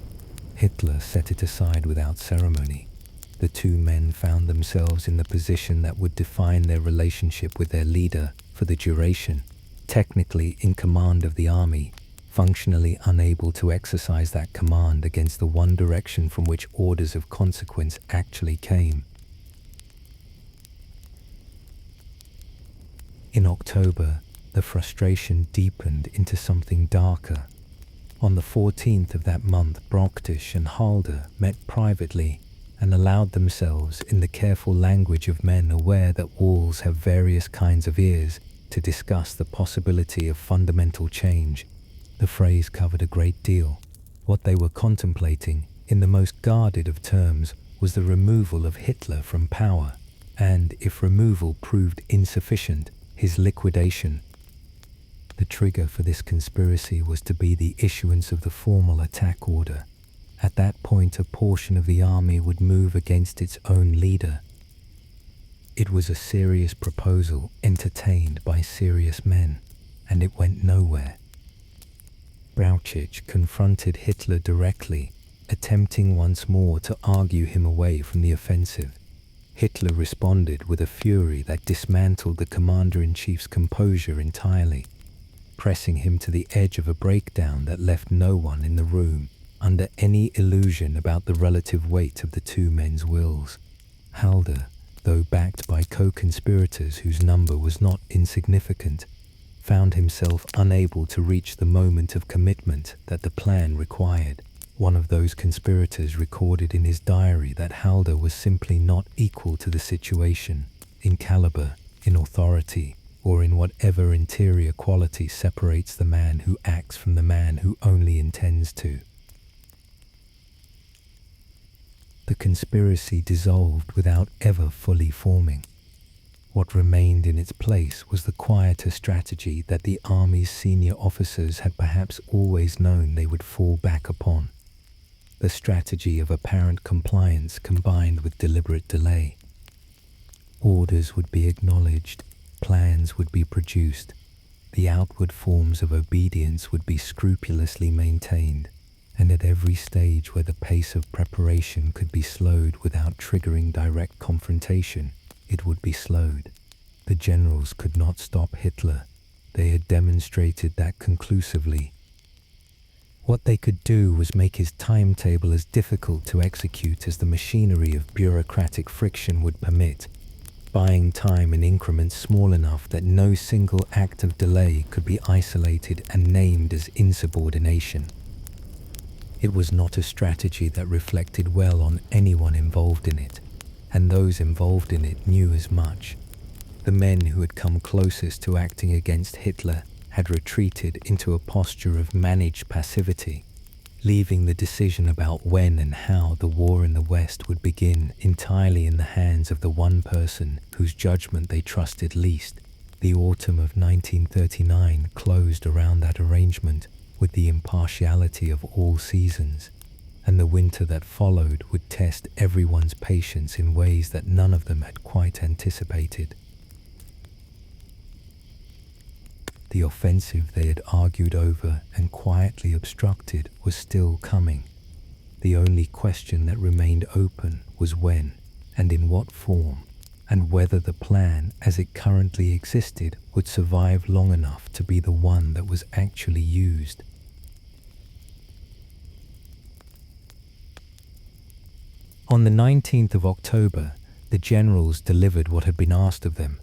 Hitler set it aside without ceremony. The two men found themselves in the position that would define their relationship with their leader for the duration, technically in command of the army, functionally unable to exercise that command against the one direction from which orders of consequence actually came. In October, the frustration deepened into something darker. On the 14th of that month, Brauchitsch and Halder met privately and allowed themselves, in the careful language of men aware that walls have various kinds of ears, to discuss the possibility of fundamental change. The phrase covered a great deal. What they were contemplating, in the most guarded of terms, was the removal of Hitler from power, and, if removal proved insufficient, his liquidation. The trigger for this conspiracy was to be the issuance of the formal attack order. At that point, a portion of the army would move against its own leader. It was a serious proposal entertained by serious men, and it went nowhere. Brauchitsch confronted Hitler directly, attempting once more to argue him away from the offensive. Hitler responded with a fury that dismantled the commander-in-chief's composure entirely, pressing him to the edge of a breakdown that left no one in the room under any illusion about the relative weight of the two men's wills. Halder, though backed by co-conspirators whose number was not insignificant, found himself unable to reach the moment of commitment that the plan required. One of those conspirators recorded in his diary that Halder was simply not equal to the situation, in caliber, in authority, or in whatever interior quality separates the man who acts from the man who only intends to. The conspiracy dissolved without ever fully forming. What remained in its place was the quieter strategy that the army's senior officers had perhaps always known they would fall back upon. the strategy of apparent compliance combined with deliberate delay. Orders would be acknowledged, plans would be produced, the outward forms of obedience would be scrupulously maintained, and at every stage where the pace of preparation could be slowed without triggering direct confrontation, it would be slowed. The generals could not stop Hitler. They had demonstrated that conclusively. What they could do was make his timetable as difficult to execute as the machinery of bureaucratic friction would permit, buying time in increments small enough that no single act of delay could be isolated and named as insubordination. It was not a strategy that reflected well on anyone involved in it, and those involved in it knew as much. The men who had come closest to acting against Hitler had retreated into a posture of managed passivity, leaving the decision about when and how the war in the West would begin entirely in the hands of the one person whose judgment they trusted least. The autumn of 1939 closed around that arrangement with the impartiality of all seasons, and the winter that followed would test everyone's patience in ways that none of them had quite anticipated. The offensive they had argued over and quietly obstructed was still coming. The only question that remained open was when and in what form, and whether the plan as it currently existed would survive long enough to be the one that was actually used. On the 19th of October, the generals delivered what had been asked of them.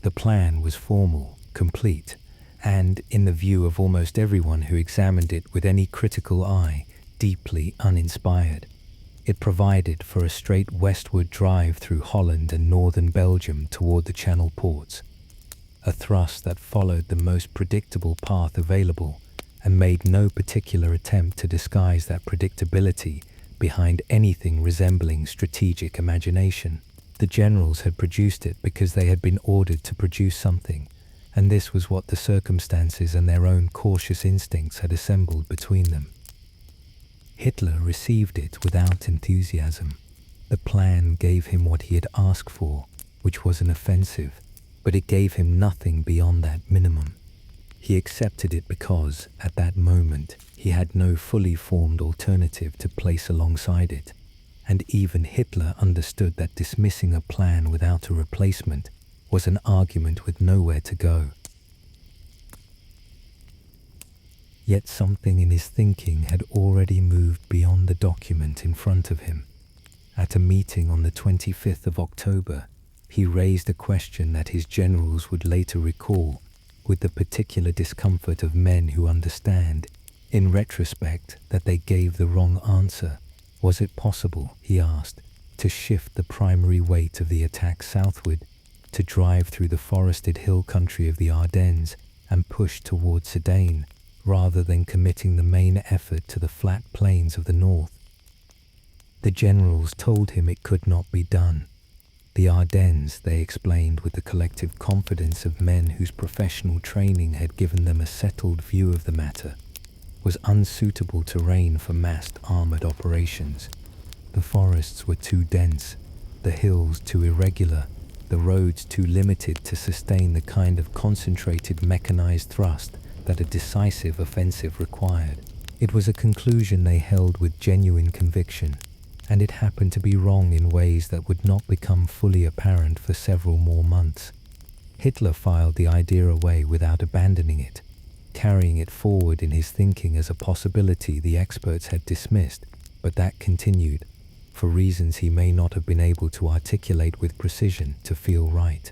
The plan was formal, complete, and, in the view of almost everyone who examined it with any critical eye, deeply uninspired. It provided for a straight westward drive through Holland and northern Belgium toward the Channel ports, a thrust that followed the most predictable path available and made no particular attempt to disguise that predictability behind anything resembling strategic imagination. The generals had produced it because they had been ordered to produce something, and this was what the circumstances and their own cautious instincts had assembled between them. Hitler received it without enthusiasm. The plan gave him what he had asked for, which was an offensive, but it gave him nothing beyond that minimum. He accepted it because, at that moment, he had no fully formed alternative to place alongside it, and even Hitler understood that dismissing a plan without a replacement was an argument with nowhere to go. Yet something in his thinking had already moved beyond the document in front of him. At a meeting on the 25th of October, he raised a question that his generals would later recall with the particular discomfort of men who understand, in retrospect, that they gave the wrong answer. Was it possible, he asked, to shift the primary weight of the attack southward, to drive through the forested hill country of the Ardennes and push towards Sedan, rather than committing the main effort to the flat plains of the north? The generals told him it could not be done. The Ardennes, they explained with the collective confidence of men whose professional training had given them a settled view of the matter, was unsuitable terrain for massed armoured operations. The forests were too dense, the hills too irregular, the roads too limited to sustain the kind of concentrated mechanized thrust that a decisive offensive required. It was a conclusion they held with genuine conviction, and it happened to be wrong in ways that would not become fully apparent for several more months. Hitler filed the idea away without abandoning it, carrying it forward in his thinking as a possibility the experts had dismissed, but that continued, for reasons he may not have been able to articulate with precision, to feel right.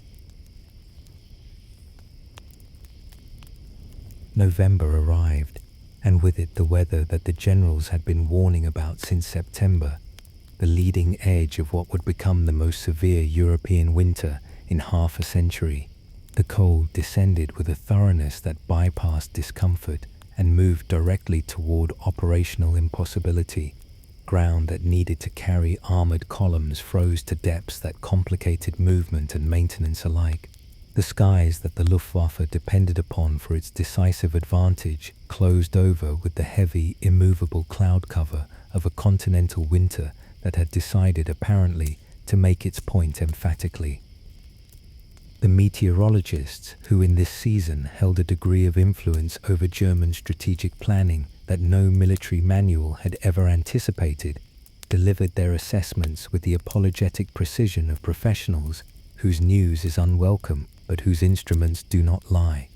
November arrived, and with it the weather that the generals had been warning about since September, the leading edge of what would become the most severe European winter in half a century. The cold descended with a thoroughness that bypassed discomfort and moved directly toward operational impossibility. Ground that needed to carry armored columns froze to depths that complicated movement and maintenance alike. The skies that the Luftwaffe depended upon for its decisive advantage closed over with the heavy, immovable cloud cover of a continental winter that had decided, apparently, to make its point emphatically. The meteorologists, who in this season held a degree of influence over German strategic planning that no military manual had ever anticipated, delivered their assessments with the apologetic precision of professionals whose news is unwelcome but whose instruments do not lie.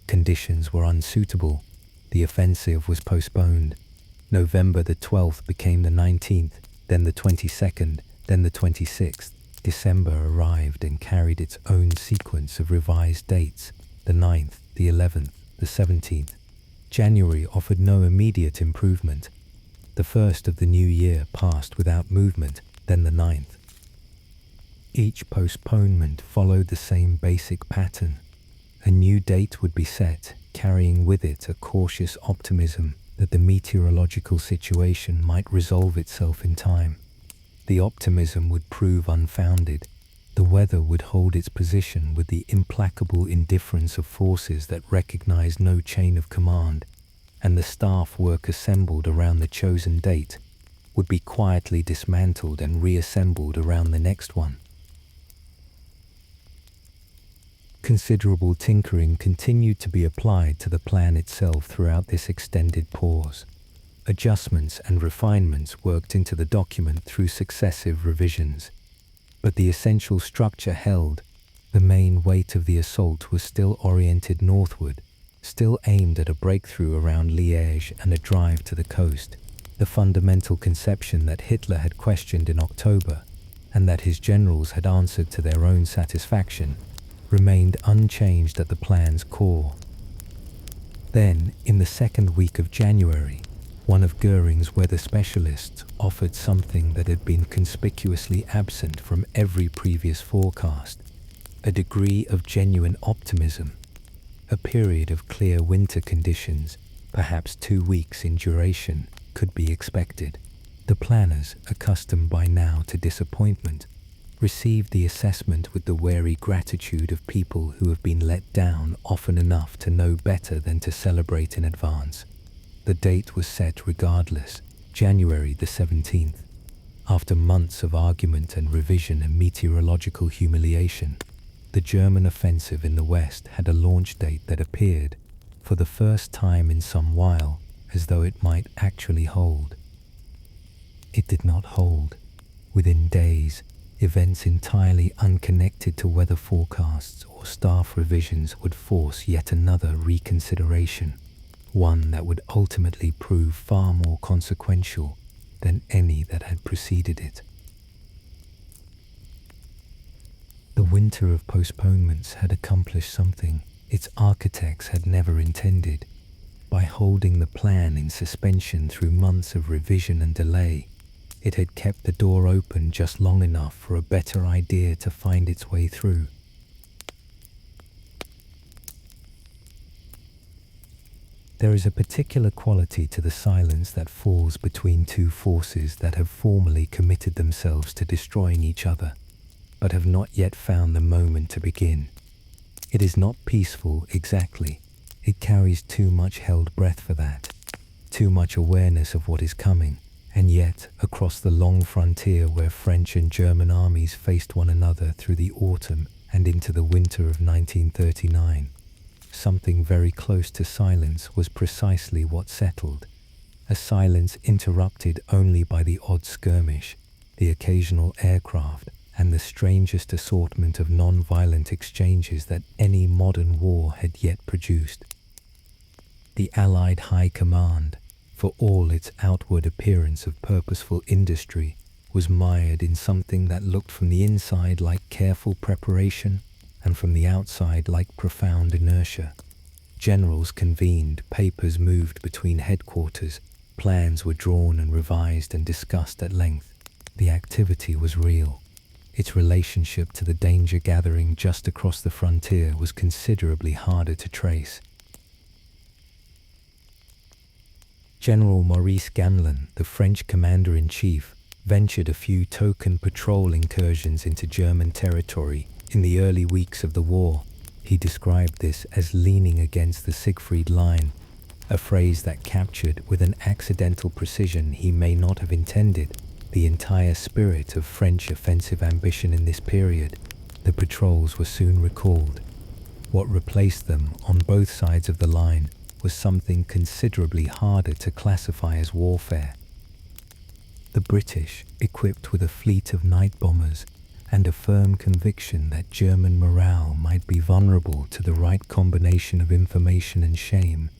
Conditions were unsuitable. The offensive was postponed. November the 12th became the 19th, then the 22nd, then the 26th. December arrived and carried its own sequence of revised dates, the 9th, the 11th, the 17th. January offered no immediate improvement. The 1st of the new year passed without movement, then the 9th. Each postponement followed the same basic pattern. A new date would be set, carrying with it a cautious optimism that the meteorological situation might resolve itself in time. The optimism would prove unfounded. The weather would hold its position with the implacable indifference of forces that recognize no chain of command, and the staff work assembled around the chosen date would be quietly dismantled and reassembled around the next one. Considerable tinkering continued to be applied to the plan itself throughout this extended pause. Adjustments and refinements worked into the document through successive revisions. But the essential structure held. The main weight of the assault was still oriented northward, still aimed at a breakthrough around Liège and a drive to the coast. The fundamental conception that Hitler had questioned in October, and that his generals had answered to their own satisfaction, remained unchanged at the plan's core. Then, in the second week of January, one of Goering's weather specialists offered something that had been conspicuously absent from every previous forecast: a degree of genuine optimism. A period of clear winter conditions, perhaps 2 weeks in duration, could be expected. The planners, accustomed by now to disappointment, received the assessment with the wary gratitude of people who have been let down often enough to know better than to celebrate in advance. The date was set regardless, January the 17th. After months of argument and revision and meteorological humiliation, the German offensive in the West had a launch date that appeared, for the first time in some while, as though it might actually hold. It did not hold. Within days, events entirely unconnected to weather forecasts or staff revisions would force yet another reconsideration, one that would ultimately prove far more consequential than any that had preceded it. The winter of postponements had accomplished something its architects had never intended. By holding the plan in suspension through months of revision and delay, it had kept the door open just long enough for a better idea to find its way through. There is a particular quality to the silence that falls between two forces that have formally committed themselves to destroying each other, but have not yet found the moment to begin. It is not peaceful exactly. It carries too much held breath for that, too much awareness of what is coming, and yet, across the long frontier where French and German armies faced one another through the autumn and into the winter of 1939, something very close to silence was precisely what settled, a silence interrupted only by the odd skirmish, the occasional aircraft, and the strangest assortment of non-violent exchanges that any modern war had yet produced. The Allied High Command, for all its outward appearance of purposeful industry, was mired in something that looked from the inside like careful preparation and from the outside like profound inertia. Generals convened, papers moved between headquarters, plans were drawn and revised and discussed at length. The activity was real. Its relationship to the danger gathering just across the frontier was considerably harder to trace. General Maurice Gamelin, the French commander-in-chief, ventured a few token patrol incursions into German territory in the early weeks of the war. He described this as leaning against the Siegfried Line, a phrase that captured with an accidental precision he may not have intended the entire spirit of French offensive ambition in this period. The patrols were soon recalled. What replaced them on both sides of the line was something considerably harder to classify as warfare. The British, equipped with a fleet of night bombers and a firm conviction that German morale might be vulnerable to the right combination of information and shame,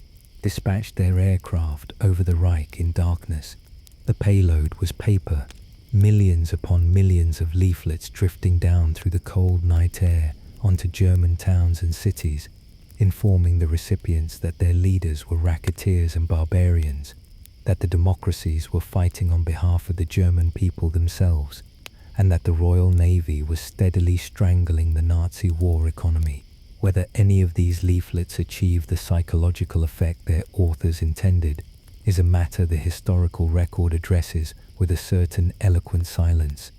dispatched their aircraft over the Reich in darkness. The payload was paper, millions upon millions of leaflets drifting down through the cold night air onto German towns and cities, informing the recipients that their leaders were racketeers and barbarians, that the democracies were fighting on behalf of the German people themselves, and that the Royal Navy was steadily strangling the Nazi war economy. Whether any of these leaflets achieved the psychological effect their authors intended is a matter the historical record addresses with a certain eloquent silence.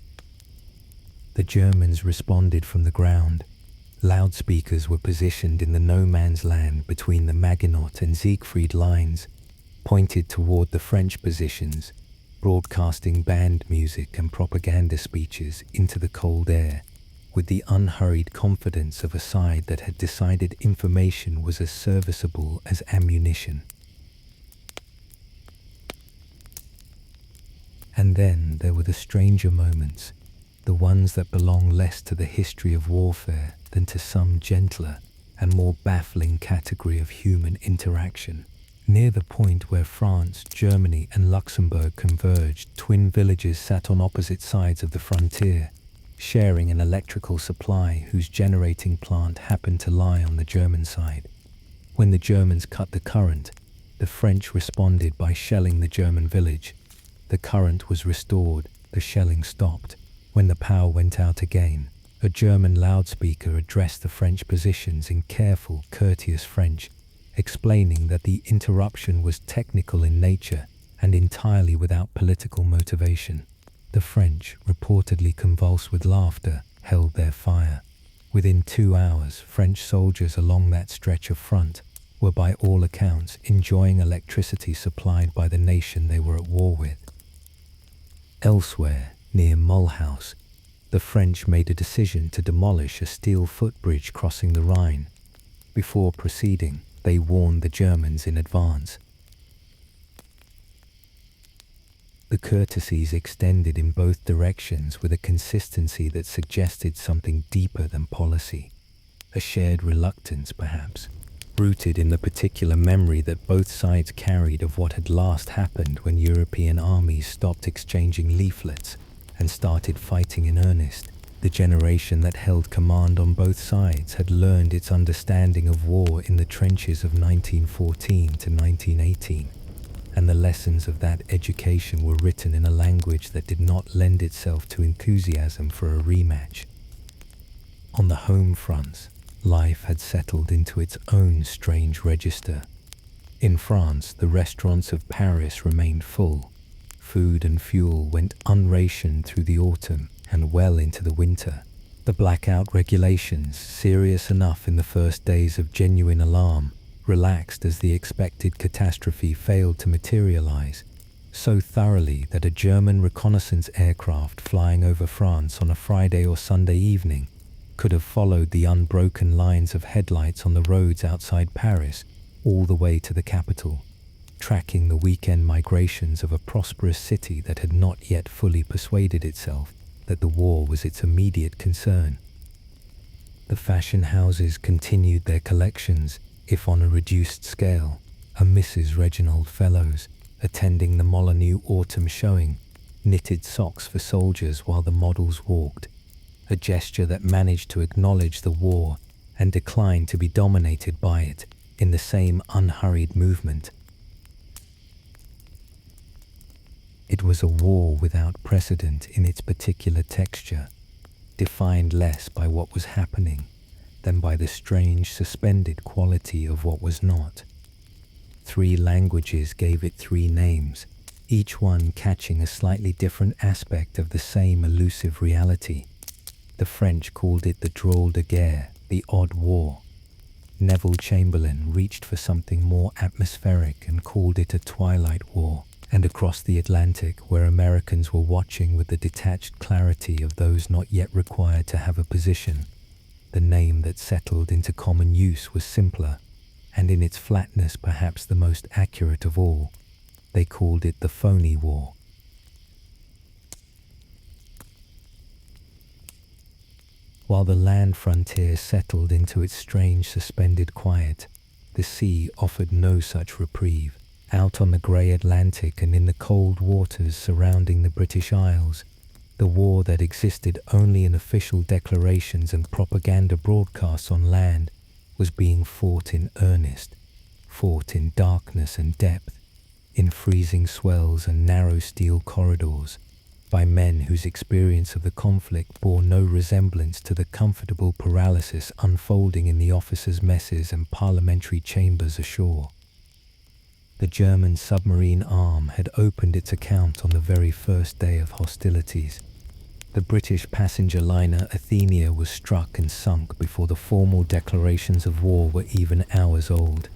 The Germans responded from the ground. Loudspeakers were positioned in the no-man's land between the Maginot and Siegfried lines, pointed toward the French positions, broadcasting band music and propaganda speeches into the cold air, with the unhurried confidence of a side that had decided information was as serviceable as ammunition. And then there were the stranger moments, the ones that belong less to the history of warfare than to some gentler and more baffling category of human interaction. Near the point where France, Germany, and Luxembourg converged, twin villages sat on opposite sides of the frontier, sharing an electrical supply whose generating plant happened to lie on the German side. When the Germans cut the current, the French responded by shelling the German village. The current was restored, the shelling stopped. When the power went out again, a German loudspeaker addressed the French positions in careful, courteous French, explaining that the interruption was technical in nature and entirely without political motivation. The French, reportedly convulsed with laughter, held their fire. Within 2 hours, French soldiers along that stretch of front were by all accounts enjoying electricity supplied by the nation they were at war with. Elsewhere, near Mulhouse, the French made a decision to demolish a steel footbridge crossing the Rhine. Before proceeding, they warned the Germans in advance. The courtesies extended in both directions with a consistency that suggested something deeper than policy, a shared reluctance perhaps, rooted in the particular memory that both sides carried of what had last happened when European armies stopped exchanging leaflets and started fighting in earnest. The generation that held command on both sides had learned its understanding of war in the trenches of 1914 to 1918, and the lessons of that education were written in a language that did not lend itself to enthusiasm for a rematch. On the home fronts, life had settled into its own strange register. In France, the restaurants of Paris remained full. Food and fuel went unrationed through the autumn and well into the winter. The blackout regulations, serious enough in the first days of genuine alarm, relaxed as the expected catastrophe failed to materialize, so thoroughly that a German reconnaissance aircraft flying over France on a Friday or Sunday evening could have followed the unbroken lines of headlights on the roads outside Paris all the way to the capital, tracking the weekend migrations of a prosperous city that had not yet fully persuaded itself that the war was its immediate concern. The fashion houses continued their collections, if on a reduced scale, a Mrs. Reginald Fellows, attending the Molyneux autumn showing, knitted socks for soldiers while the models walked, a gesture that managed to acknowledge the war and decline to be dominated by it in the same unhurried movement. It was a war without precedent in its particular texture, defined less by what was happening than by the strange suspended quality of what was not. 3 languages gave it 3 names, each one catching a slightly different aspect of the same elusive reality. The French called it the drôle de guerre, the odd war. Neville Chamberlain reached for something more atmospheric and called it a twilight war. And across the Atlantic, where Americans were watching with the detached clarity of those not yet required to have a position, the name that settled into common use was simpler, and in its flatness perhaps the most accurate of all. They called it the Phony War. While the land frontier settled into its strange suspended quiet, the sea offered no such reprieve. Out on the grey Atlantic and in the cold waters surrounding the British Isles, the war that existed only in official declarations and propaganda broadcasts on land was being fought in earnest, fought in darkness and depth, in freezing swells and narrow steel corridors, by men whose experience of the conflict bore no resemblance to the comfortable paralysis unfolding in the officers' messes and parliamentary chambers ashore. The German submarine arm had opened its account on the very first day of hostilities. The British passenger liner Athenia was struck and sunk before the formal declarations of war were even hours old,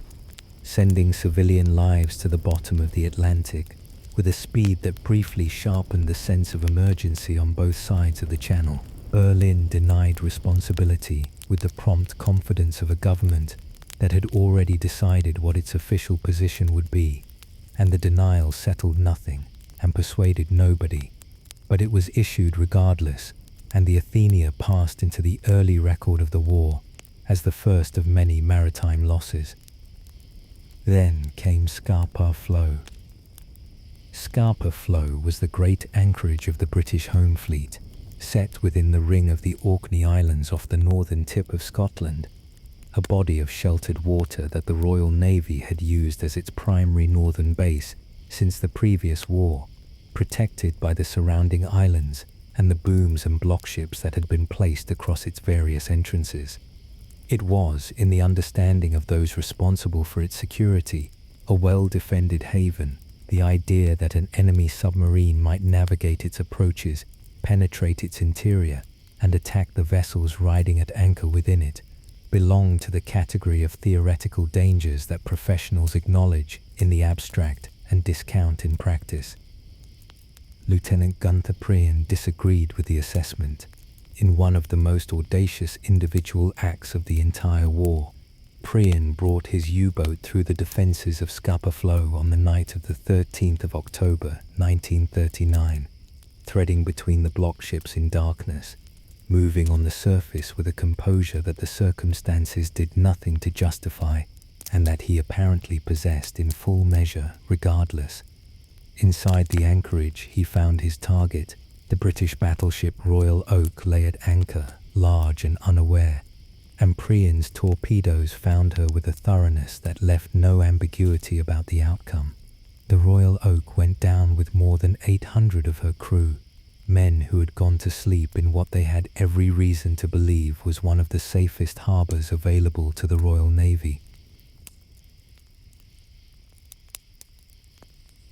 sending civilian lives to the bottom of the Atlantic with a speed that briefly sharpened the sense of emergency on both sides of the channel. Berlin denied responsibility with the prompt confidence of a government that had already decided what its official position would be, and the denial settled nothing and persuaded nobody. But it was issued regardless, and the Athenia passed into the early record of the war as the first of many maritime losses. Then came Scapa Flow. Scapa Flow was the great anchorage of the British home fleet, set within the ring of the Orkney Islands off the northern tip of Scotland, a body of sheltered water that the Royal Navy had used as its primary northern base since the previous war, protected by the surrounding islands and the booms and blockships that had been placed across its various entrances. It was, in the understanding of those responsible for its security, a well-defended haven. The idea that an enemy submarine might navigate its approaches, penetrate its interior, and attack the vessels riding at anchor within it belonged to the category of theoretical dangers that professionals acknowledge in the abstract and discount in practice. Lieutenant Gunther Prien disagreed with the assessment. In one of the most audacious individual acts of the entire war, Prien brought his U-boat through the defences of Scapa Flow on the night of the 13th of October, 1939, threading between the blockships in darkness, moving on the surface with a composure that the circumstances did nothing to justify, and that he apparently possessed in full measure regardless. Inside the anchorage he found his target. The British battleship Royal Oak lay at anchor, large and unaware, and Prien's torpedoes found her with a thoroughness that left no ambiguity about the outcome. The Royal Oak went down with more than 800 of her crew, men who had gone to sleep in what they had every reason to believe was one of the safest harbours available to the Royal Navy.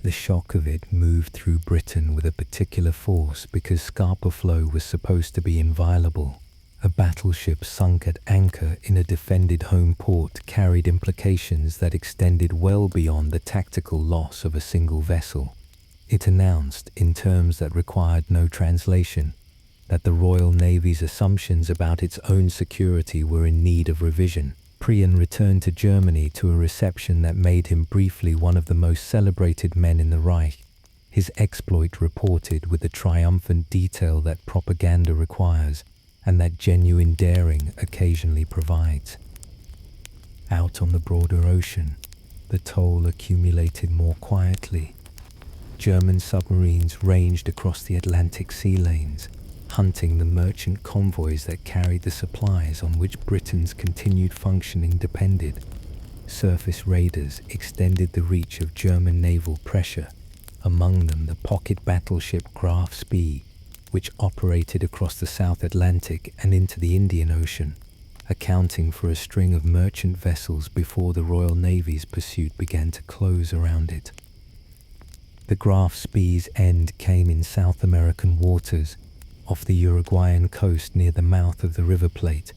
The shock of it moved through Britain with a particular force because Scapa Flow was supposed to be inviolable. A battleship sunk at anchor in a defended home port carried implications that extended well beyond the tactical loss of a single vessel. It announced, in terms that required no translation, that the Royal Navy's assumptions about its own security were in need of revision. Prien returned to Germany to a reception that made him briefly one of the most celebrated men in the Reich, his exploit reported with the triumphant detail that propaganda requires and that genuine daring occasionally provides. Out on the broader ocean, the toll accumulated more quietly. German submarines ranged across the Atlantic sea lanes, hunting the merchant convoys that carried the supplies on which Britain's continued functioning depended. Surface raiders extended the reach of German naval pressure, among them the pocket battleship Graf Spee, which operated across the South Atlantic and into the Indian Ocean, accounting for a string of merchant vessels before the Royal Navy's pursuit began to close around it. The Graf Spee's end came in South American waters, off the Uruguayan coast near the mouth of the River Plate,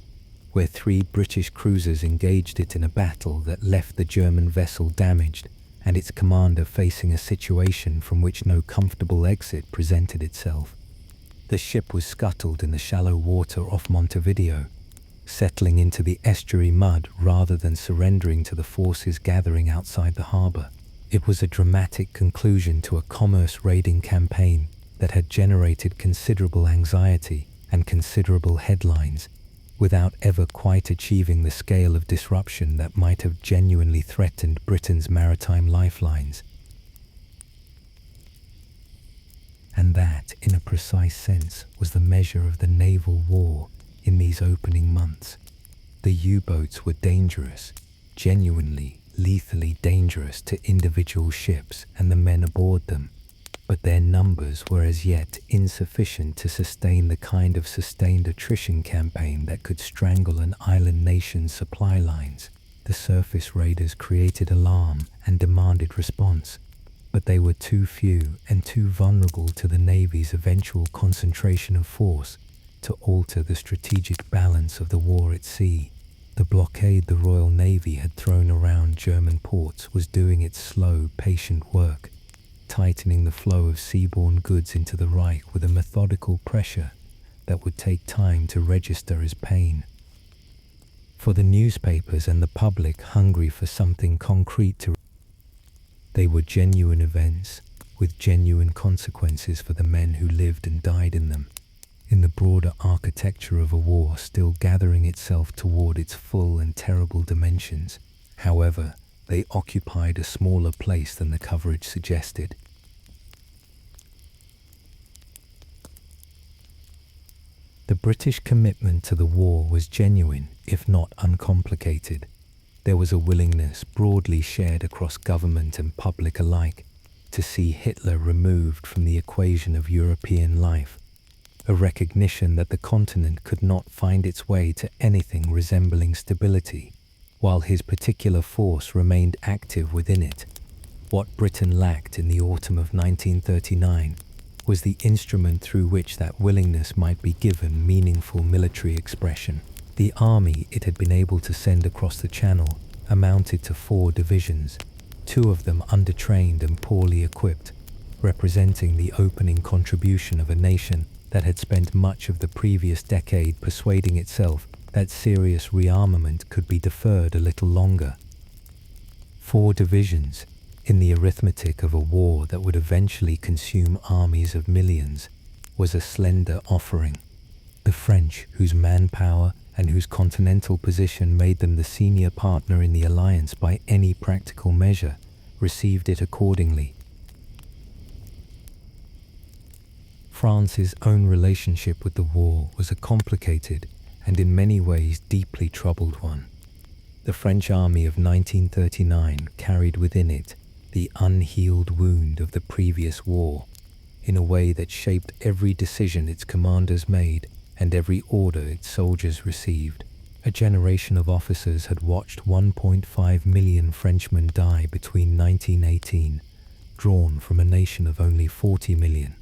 where 3 British cruisers engaged it in a battle that left the German vessel damaged and its commander facing a situation from which no comfortable exit presented itself. The ship was scuttled in the shallow water off Montevideo, settling into the estuary mud rather than surrendering to the forces gathering outside the harbour. It was a dramatic conclusion to a commerce raiding campaign that had generated considerable anxiety and considerable headlines, without ever quite achieving the scale of disruption that might have genuinely threatened Britain's maritime lifelines. And that, in a precise sense, was the measure of the naval war in these opening months. The U-boats were dangerous, genuinely, lethally dangerous to individual ships and the men aboard them, but their numbers were as yet insufficient to sustain the kind of sustained attrition campaign that could strangle an island nation's supply lines. The surface raiders created alarm and demanded response, but they were too few and too vulnerable to the Navy's eventual concentration of force to alter the strategic balance of the war at sea. The blockade the Royal Navy had thrown around German ports was doing its slow, patient work, tightening the flow of seaborne goods into the Reich with a methodical pressure that would take time to register as pain. For the newspapers and the public hungry for something concrete they were genuine events with genuine consequences for the men who lived and died in them, in the broader architecture of a war still gathering itself toward its full and terrible dimensions. However, they occupied a smaller place than the coverage suggested. The British commitment to the war was genuine, if not uncomplicated. There was a willingness broadly shared across government and public alike to see Hitler removed from the equation of European life, a recognition that the continent could not find its way to anything resembling stability, while his particular force remained active within it. What Britain lacked in the autumn of 1939 was the instrument through which that willingness might be given meaningful military expression. The army it had been able to send across the Channel amounted to 4 divisions, 2 of them undertrained and poorly equipped, representing the opening contribution of a nation that had spent much of the previous decade persuading itself that serious rearmament could be deferred a little longer. 4 divisions, in the arithmetic of a war that would eventually consume armies of millions, was a slender offering. The French, whose manpower and whose continental position made them the senior partner in the alliance by any practical measure, received it accordingly. France's own relationship with the war was a complicated and in many ways deeply troubled one. The French army of 1939 carried within it the unhealed wound of the previous war, in a way that shaped every decision its commanders made and every order its soldiers received. A generation of officers had watched 1.5 million Frenchmen die between 1918, drawn from a nation of only 40 million,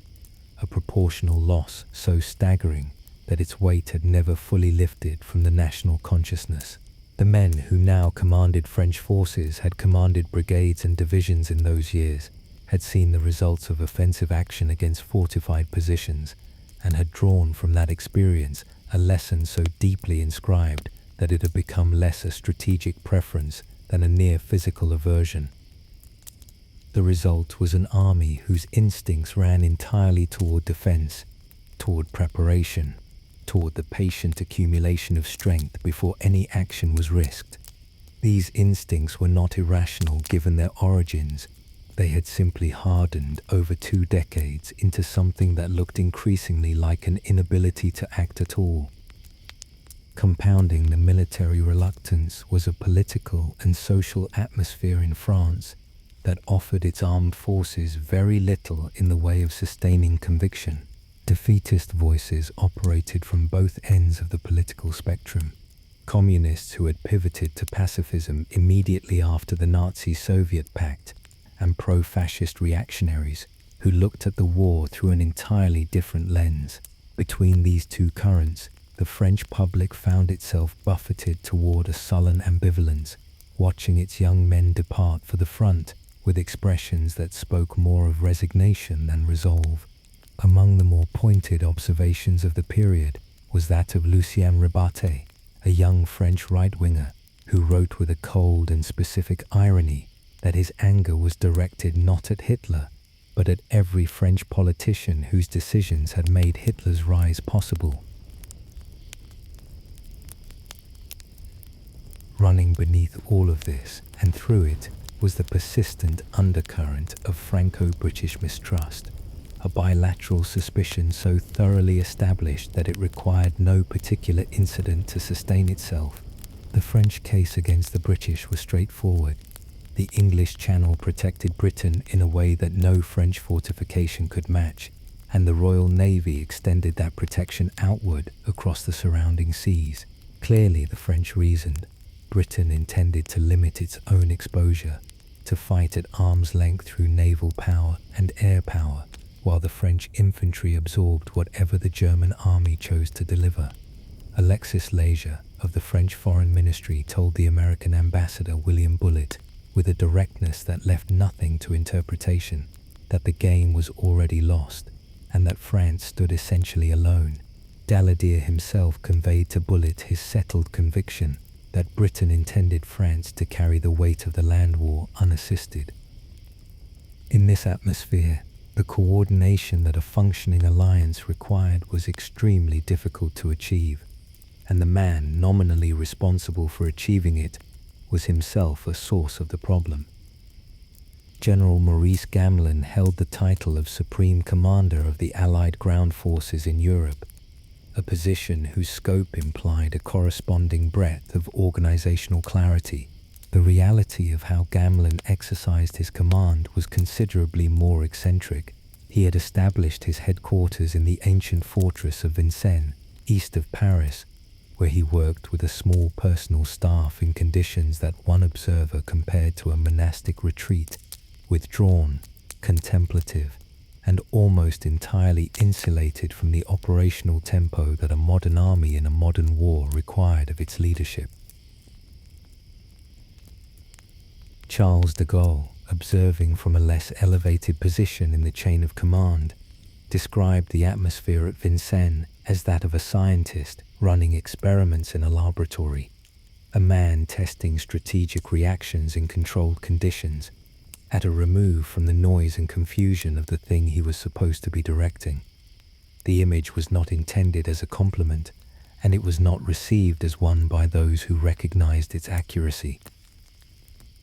a proportional loss so staggering that its weight had never fully lifted from the national consciousness. The men who now commanded French forces had commanded brigades and divisions in those years, had seen the results of offensive action against fortified positions, and had drawn from that experience a lesson so deeply inscribed that it had become less a strategic preference than a near physical aversion. The result was an army whose instincts ran entirely toward defense, toward preparation, toward the patient accumulation of strength before any action was risked. These instincts were not irrational given their origins. They had simply hardened over 2 decades into something that looked increasingly like an inability to act at all. Compounding the military reluctance was a political and social atmosphere in France that offered its armed forces very little in the way of sustaining conviction. Defeatist voices operated from both ends of the political spectrum. Communists who had pivoted to pacifism immediately after the Nazi-Soviet pact, and pro-fascist reactionaries who looked at the war through an entirely different lens. Between these 2 currents, the French public found itself buffeted toward a sullen ambivalence, watching its young men depart for the front with expressions that spoke more of resignation than resolve. Among the more pointed observations of the period was that of Lucien Rebatté, a young French right-winger, who wrote with a cold and specific irony that his anger was directed not at Hitler, but at every French politician whose decisions had made Hitler's rise possible. Running beneath all of this, and through it, was the persistent undercurrent of Franco-British mistrust, a bilateral suspicion so thoroughly established that it required no particular incident to sustain itself. The French case against the British was straightforward. The English Channel protected Britain in a way that no French fortification could match, and the Royal Navy extended that protection outward across the surrounding seas. Clearly, the French reasoned, Britain intended to limit its own exposure, to fight at arm's length through naval power and air power, while the French infantry absorbed whatever the German army chose to deliver. Alexis Leger of the French Foreign Ministry told the American ambassador William Bullitt, with a directness that left nothing to interpretation, that the game was already lost, and that France stood essentially alone. Daladier himself conveyed to Bullitt his settled conviction that Britain intended France to carry the weight of the land war unassisted. In this atmosphere, the coordination that a functioning alliance required was extremely difficult to achieve, and the man nominally responsible for achieving it was himself a source of the problem. General Maurice Gamelin held the title of Supreme Commander of the Allied ground forces in Europe, a position whose scope implied a corresponding breadth of organizational clarity. The reality of how Gamelin exercised his command was considerably more eccentric. He had established his headquarters in the ancient fortress of Vincennes, east of Paris, where he worked with a small personal staff in conditions that one observer compared to a monastic retreat, withdrawn, contemplative, and almost entirely insulated from the operational tempo that a modern army in a modern war required of its leadership. Charles de Gaulle, observing from a less elevated position in the chain of command, described the atmosphere at Vincennes as that of a scientist running experiments in a laboratory, a man testing strategic reactions in controlled conditions, at a remove from the noise and confusion of the thing he was supposed to be directing. The image was not intended as a compliment, and it was not received as one by those who recognized its accuracy.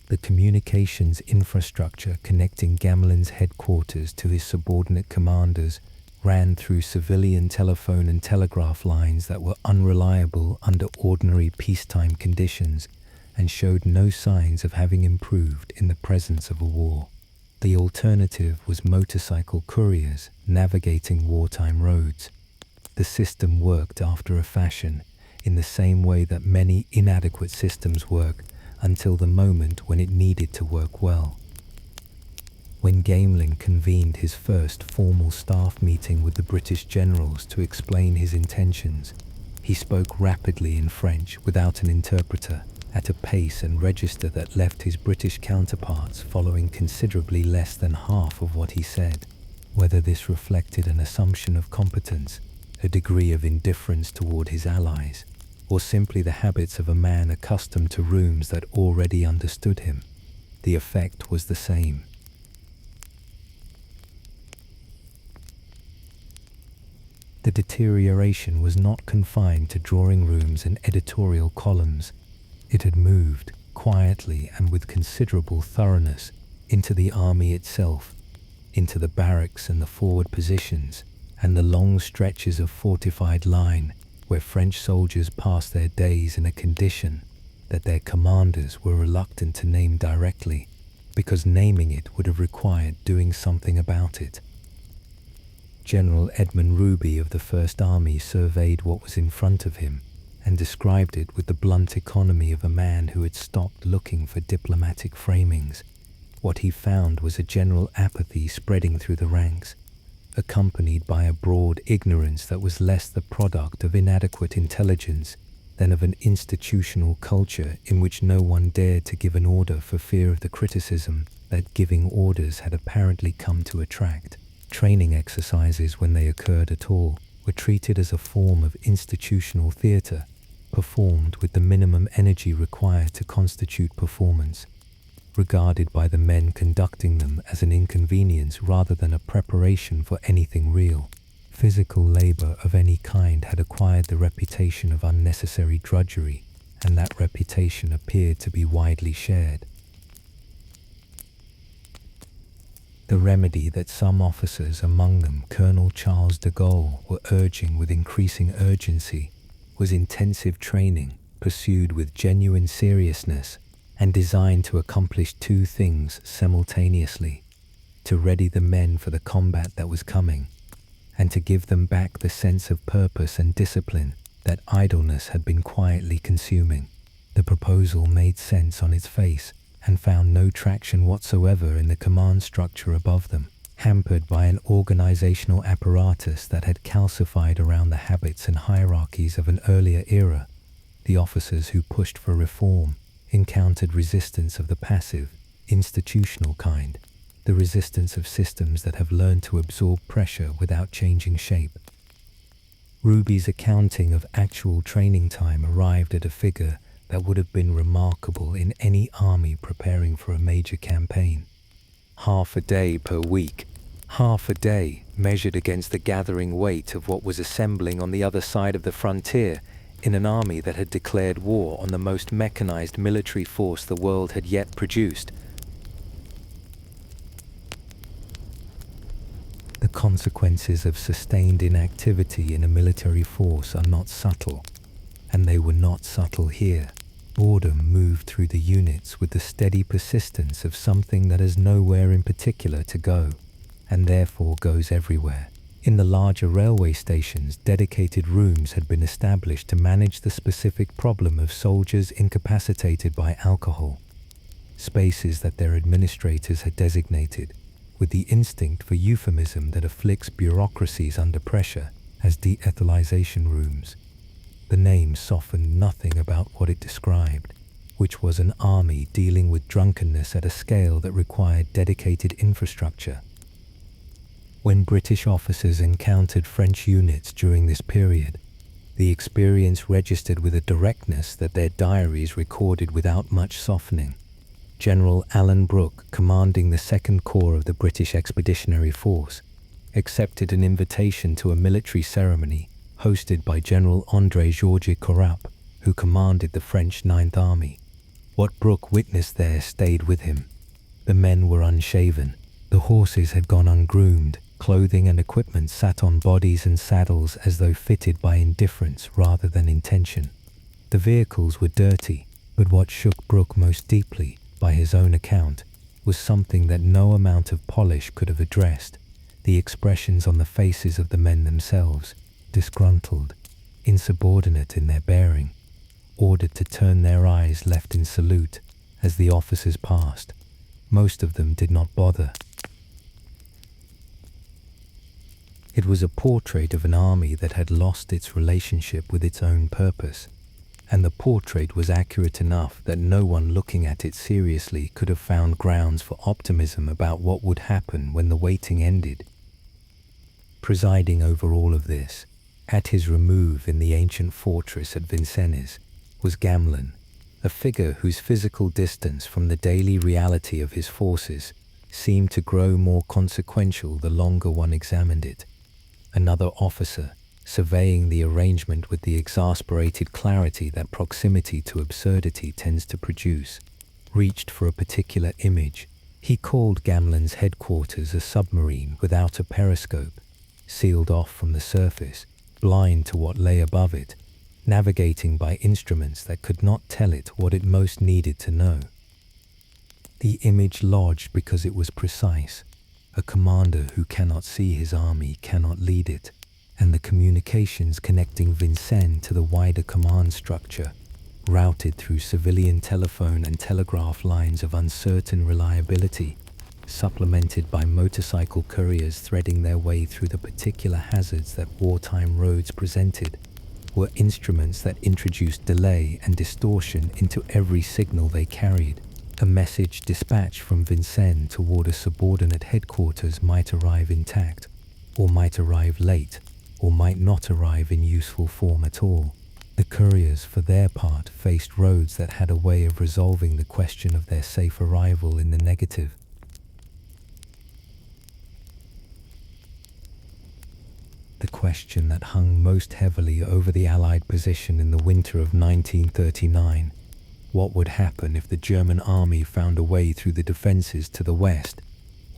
The communications infrastructure connecting Gamelin's headquarters to his subordinate commanders ran through civilian telephone and telegraph lines that were unreliable under ordinary peacetime conditions and showed no signs of having improved in the presence of a war. The alternative was motorcycle couriers navigating wartime roads. The system worked after a fashion, in the same way that many inadequate systems work until the moment when it needed to work well. When Gamelin convened his first formal staff meeting with the British generals to explain his intentions, he spoke rapidly in French without an interpreter, at a pace and register that left his British counterparts following considerably less than half of what he said. Whether this reflected an assumption of competence, a degree of indifference toward his allies, or simply the habits of a man accustomed to rooms that already understood him, the effect was the same. The deterioration was not confined to drawing rooms and editorial columns. It had moved, quietly and with considerable thoroughness, into the army itself, into the barracks and the forward positions, and the long stretches of fortified line where French soldiers passed their days in a condition that their commanders were reluctant to name directly, because naming it would have required doing something about it. General Edmund Ruby of the First Army surveyed what was in front of him and described it with the blunt economy of a man who had stopped looking for diplomatic framings. What he found was a general apathy spreading through the ranks, accompanied by a broad ignorance that was less the product of inadequate intelligence than of an institutional culture in which no one dared to give an order for fear of the criticism that giving orders had apparently come to attract. Training exercises, when they occurred at all, were treated as a form of institutional theatre, performed with the minimum energy required to constitute performance, regarded by the men conducting them as an inconvenience rather than a preparation for anything real. Physical labor of any kind had acquired the reputation of unnecessary drudgery, and that reputation appeared to be widely shared. The remedy that some officers, among them Colonel Charles de Gaulle, were urging with increasing urgency was intensive training pursued with genuine seriousness and designed to accomplish two things simultaneously: to ready the men for the combat that was coming, and to give them back the sense of purpose and discipline that idleness had been quietly consuming. The proposal made sense on its face and found no traction whatsoever in the command structure above them, hampered by an organizational apparatus that had calcified around the habits and hierarchies of an earlier era. The officers who pushed for reform encountered resistance of the passive, institutional kind, the resistance of systems that have learned to absorb pressure without changing shape. Ruby's accounting of actual training time arrived at a figure that would have been remarkable in any army preparing for a major campaign. Half a day per week. Half a day measured against the gathering weight of what was assembling on the other side of the frontier in an army that had declared war on the most mechanized military force the world had yet produced. The consequences of sustained inactivity in a military force are not subtle, and they were not subtle here. Boredom moved through the units with the steady persistence of something that has nowhere in particular to go, and therefore goes everywhere. In the larger railway stations, dedicated rooms had been established to manage the specific problem of soldiers incapacitated by alcohol, spaces that their administrators had designated, with the instinct for euphemism that afflicts bureaucracies under pressure, as de-ethylization rooms. The name softened nothing about what it described, which was an army dealing with drunkenness at a scale that required dedicated infrastructure. When British officers encountered French units during this period, the experience registered with a directness that their diaries recorded without much softening. General Alan Brooke, commanding the 2nd Corps of the British Expeditionary Force, accepted an invitation to a military ceremony hosted by General André Georges Corap, who commanded the French 9th Army. What Brooke witnessed there stayed with him. The men were unshaven. The horses had gone ungroomed. Clothing and equipment sat on bodies and saddles as though fitted by indifference rather than intention. The vehicles were dirty, but what shook Brooke most deeply, by his own account, was something that no amount of polish could have addressed: the expressions on the faces of the men themselves, disgruntled, insubordinate in their bearing, ordered to turn their eyes left in salute as the officers passed. Most of them did not bother. It was a portrait of an army that had lost its relationship with its own purpose, and the portrait was accurate enough that no one looking at it seriously could have found grounds for optimism about what would happen when the waiting ended. Presiding over all of this, at his remove in the ancient fortress at Vincennes, was Gamelin, a figure whose physical distance from the daily reality of his forces seemed to grow more consequential the longer one examined it. Another officer, surveying the arrangement with the exasperated clarity that proximity to absurdity tends to produce, reached for a particular image. He called Gamelin's headquarters a submarine without a periscope, sealed off from the surface, blind to what lay above it, navigating by instruments that could not tell it what it most needed to know. The image lodged because it was precise. A commander who cannot see his army cannot lead it, and the communications connecting Vincennes to the wider command structure, routed through civilian telephone and telegraph lines of uncertain reliability, supplemented by motorcycle couriers threading their way through the particular hazards that wartime roads presented, were instruments that introduced delay and distortion into every signal they carried. A message dispatched from Vincennes toward a subordinate headquarters might arrive intact, or might arrive late, or might not arrive in useful form at all. The couriers, for their part, faced roads that had a way of resolving the question of their safe arrival in the negative. The question that hung most heavily over the Allied position in the winter of 1939, what would happen if the German army found a way through the defences to the west,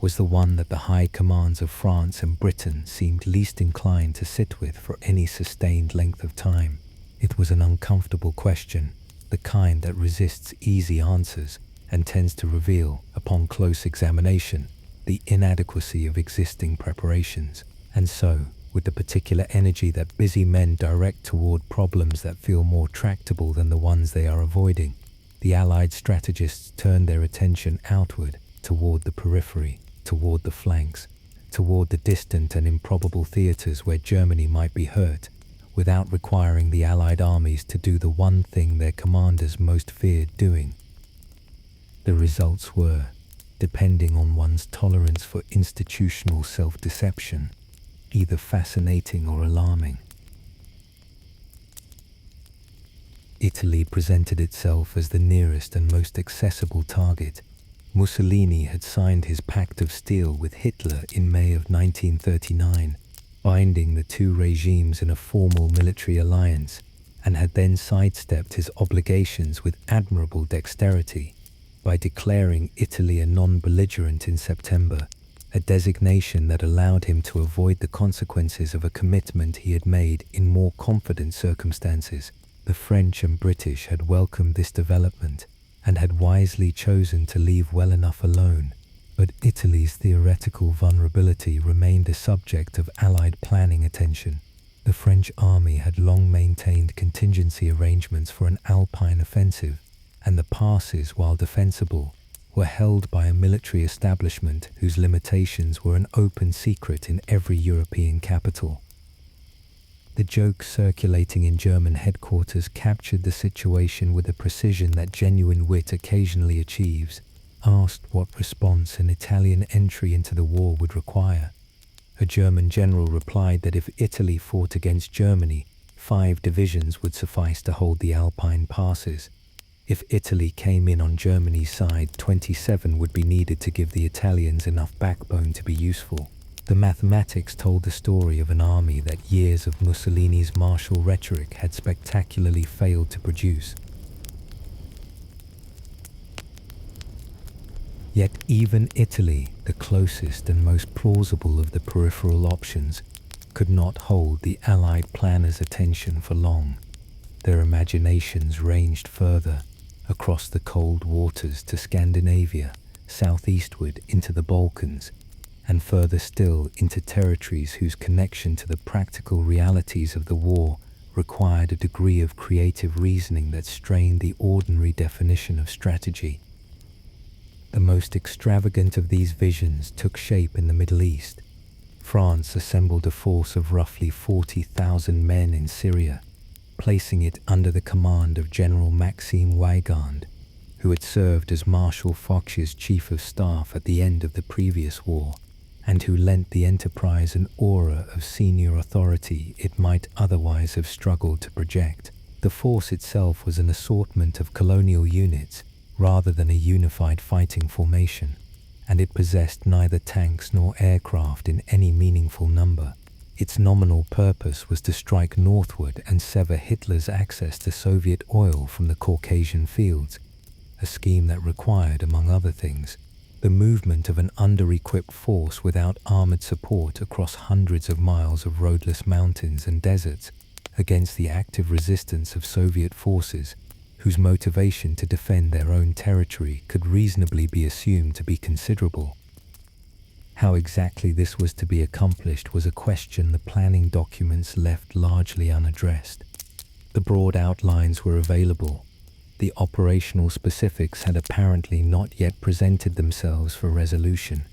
was the one that the high commands of France and Britain seemed least inclined to sit with for any sustained length of time. It was an uncomfortable question, the kind that resists easy answers and tends to reveal, upon close examination, the inadequacy of existing preparations. And so, with the particular energy that busy men direct toward problems that feel more tractable than the ones they are avoiding, the Allied strategists turned their attention outward, toward the periphery, toward the flanks, toward the distant and improbable theaters where Germany might be hurt, without requiring the Allied armies to do the one thing their commanders most feared doing. The results were, depending on one's tolerance for institutional self-deception, either fascinating or alarming. Italy presented itself as the nearest and most accessible target. Mussolini had signed his Pact of Steel with Hitler in May of 1939, binding the two regimes in a formal military alliance, and had then sidestepped his obligations with admirable dexterity by declaring Italy a non-belligerent in September, a designation that allowed him to avoid the consequences of a commitment he had made in more confident circumstances. The French and British had welcomed this development and had wisely chosen to leave well enough alone, but Italy's theoretical vulnerability remained a subject of Allied planning attention. The French army had long maintained contingency arrangements for an Alpine offensive, and the passes, while defensible, were held by a military establishment whose limitations were an open secret in every European capital. The joke circulating in German headquarters captured the situation with a precision that genuine wit occasionally achieves. Asked what response an Italian entry into the war would require, a German general replied that if Italy fought against Germany, 5 divisions would suffice to hold the Alpine passes. If Italy came in on Germany's side, 27 would be needed to give the Italians enough backbone to be useful. The mathematics told the story of an army that years of Mussolini's martial rhetoric had spectacularly failed to produce. Yet even Italy, the closest and most plausible of the peripheral options, could not hold the Allied planners' attention for long. Their imaginations ranged further, across the cold waters to Scandinavia, southeastward into the Balkans, and further still into territories whose connection to the practical realities of the war required a degree of creative reasoning that strained the ordinary definition of strategy. The most extravagant of these visions took shape in the Middle East. France assembled a force of roughly 40,000 men in Syria, placing it under the command of General Maxime Weygand, who had served as Marshal Foch's chief of staff at the end of the previous war, and who lent the enterprise an aura of senior authority it might otherwise have struggled to project. The force itself was an assortment of colonial units rather than a unified fighting formation, and it possessed neither tanks nor aircraft in any meaningful number. Its nominal purpose was to strike northward and sever Hitler's access to Soviet oil from the Caucasian fields, a scheme that required, among other things, the movement of an under-equipped force without armored support across hundreds of miles of roadless mountains and deserts against the active resistance of Soviet forces, whose motivation to defend their own territory could reasonably be assumed to be considerable. How exactly this was to be accomplished was a question the planning documents left largely unaddressed. The broad outlines were available, the operational specifics had apparently not yet presented themselves for resolution.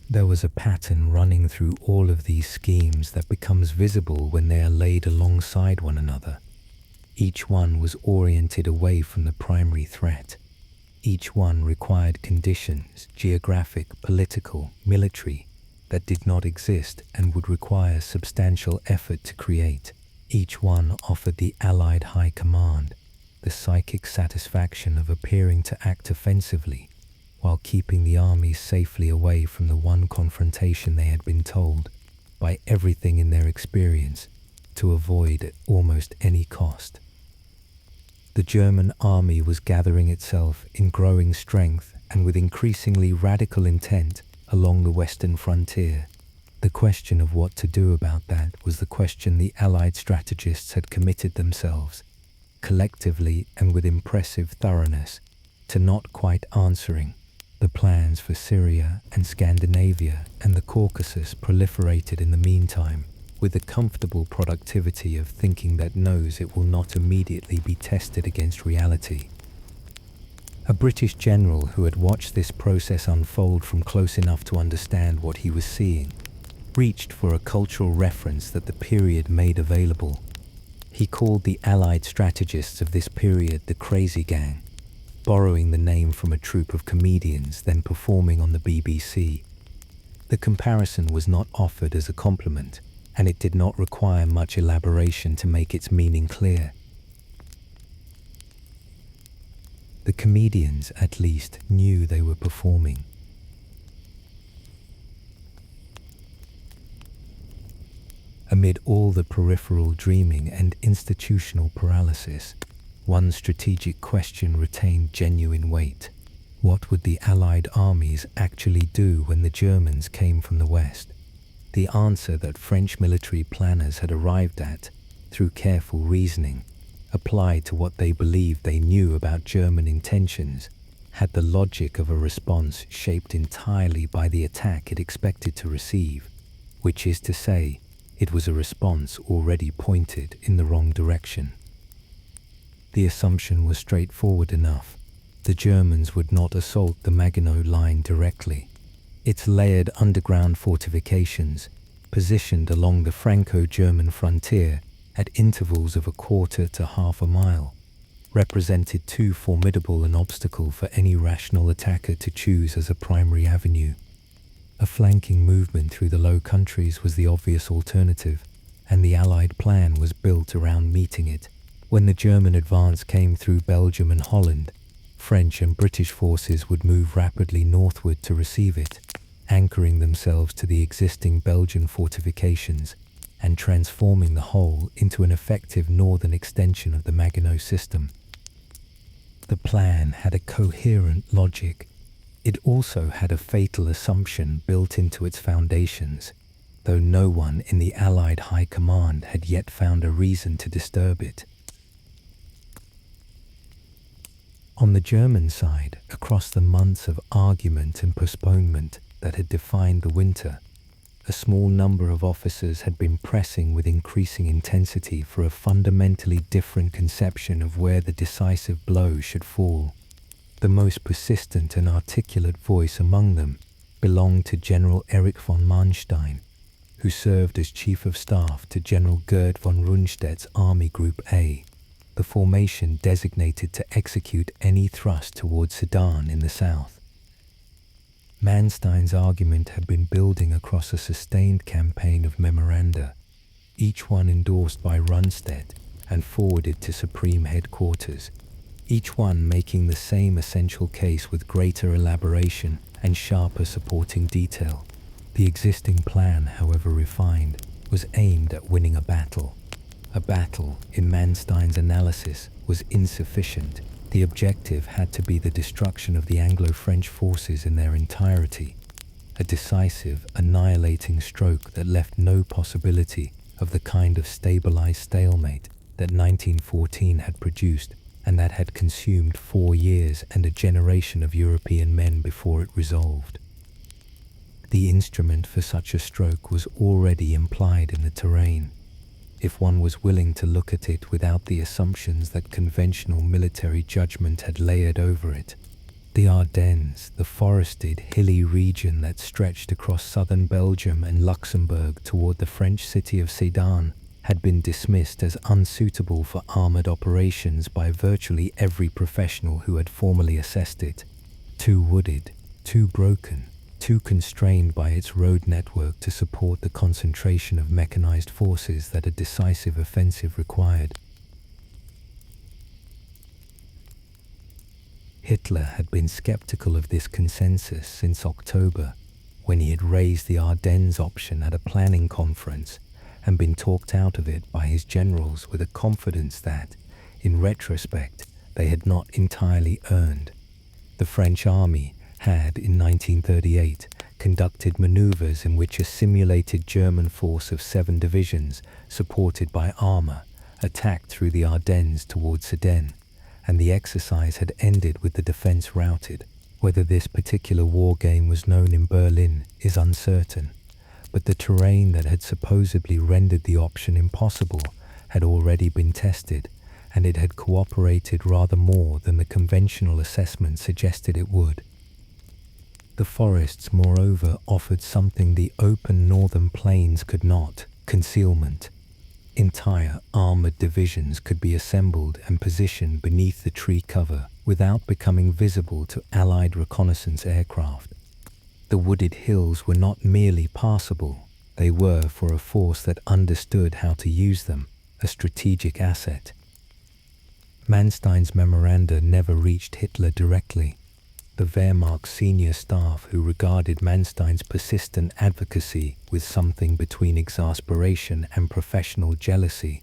There was a pattern running through all of these schemes that becomes visible when they are laid alongside one another. Each one was oriented away from the primary threat. Each one required conditions, geographic, political, military, that did not exist and would require substantial effort to create. Each one offered the Allied High Command the psychic satisfaction of appearing to act offensively while keeping the armies safely away from the one confrontation they had been told, by everything in their experience, to avoid at almost any cost. The German army was gathering itself in growing strength and with increasingly radical intent along the western frontier. The question of what to do about that was the question the Allied strategists had committed themselves, collectively and with impressive thoroughness, to not quite answering. The plans for Syria and Scandinavia and the Caucasus proliferated in the meantime, with the comfortable productivity of thinking that knows it will not immediately be tested against reality. A British general who had watched this process unfold from close enough to understand what he was seeing, reached for a cultural reference that the period made available. He called the Allied strategists of this period the Crazy Gang, borrowing the name from a troupe of comedians then performing on the BBC. The comparison was not offered as a compliment, and it did not require much elaboration to make its meaning clear. The comedians, at least, knew they were performing. Amid all the peripheral dreaming and institutional paralysis, one strategic question retained genuine weight. What would the Allied armies actually do when the Germans came from the west? The answer that French military planners had arrived at, through careful reasoning, applied to what they believed they knew about German intentions, had the logic of a response shaped entirely by the attack it expected to receive, which is to say, it was a response already pointed in the wrong direction. The assumption was straightforward enough. The Germans would not assault the Maginot Line directly. Its layered underground fortifications, positioned along the Franco-German frontier at intervals of a quarter to half a mile, represented too formidable an obstacle for any rational attacker to choose as a primary avenue. A flanking movement through the Low Countries was the obvious alternative, and the Allied plan was built around meeting it. When the German advance came through Belgium and Holland, French and British forces would move rapidly northward to receive it, anchoring themselves to the existing Belgian fortifications and transforming the whole into an effective northern extension of the Maginot system. The plan had a coherent logic. It also had a fatal assumption built into its foundations, though no one in the Allied High Command had yet found a reason to disturb it. On the German side, across the months of argument and postponement that had defined the winter, a small number of officers had been pressing with increasing intensity for a fundamentally different conception of where the decisive blow should fall. The most persistent and articulate voice among them belonged to General Erich von Manstein, who served as Chief of Staff to General Gerd von Rundstedt's Army Group A, the formation designated to execute any thrust towards Sedan in the south. Manstein's argument had been building across a sustained campaign of memoranda, each one endorsed by Rundstedt and forwarded to Supreme Headquarters, each one making the same essential case with greater elaboration and sharper supporting detail. The existing plan, however refined, was aimed at winning a battle. A battle, in Manstein's analysis, was insufficient. The objective had to be the destruction of the Anglo-French forces in their entirety, a decisive, annihilating stroke that left no possibility of the kind of stabilized stalemate that 1914 had produced and that had consumed 4 years and a generation of European men before it resolved. The instrument for such a stroke was already implied in the terrain. if one was willing to look at it without the assumptions that conventional military judgment had layered over it. The Ardennes, the forested, hilly region that stretched across southern Belgium and Luxembourg toward the French city of Sedan, had been dismissed as unsuitable for armored operations by virtually every professional who had formally assessed it. Too wooded, too broken, too constrained by its road network to support the concentration of mechanized forces that a decisive offensive required. Hitler had been skeptical of this consensus since October, when he had raised the Ardennes option at a planning conference and been talked out of it by his generals with a confidence that, in retrospect, they had not entirely earned. The French army had, in 1938, conducted maneuvers in which a simulated German force of 7 divisions, supported by armor, attacked through the Ardennes towards Sedan, and the exercise had ended with the defense routed. Whether this particular war game was known in Berlin is uncertain, but the terrain that had supposedly rendered the option impossible had already been tested, and it had cooperated rather more than the conventional assessment suggested it would. The forests, moreover, offered something the open northern plains could not: concealment. Entire armored divisions could be assembled and positioned beneath the tree cover without becoming visible to Allied reconnaissance aircraft. The wooded hills were not merely passable, they were, for a force that understood how to use them, a strategic asset. Manstein's memoranda never reached Hitler directly. The Wehrmacht's senior staff, who regarded Manstein's persistent advocacy with something between exasperation and professional jealousy,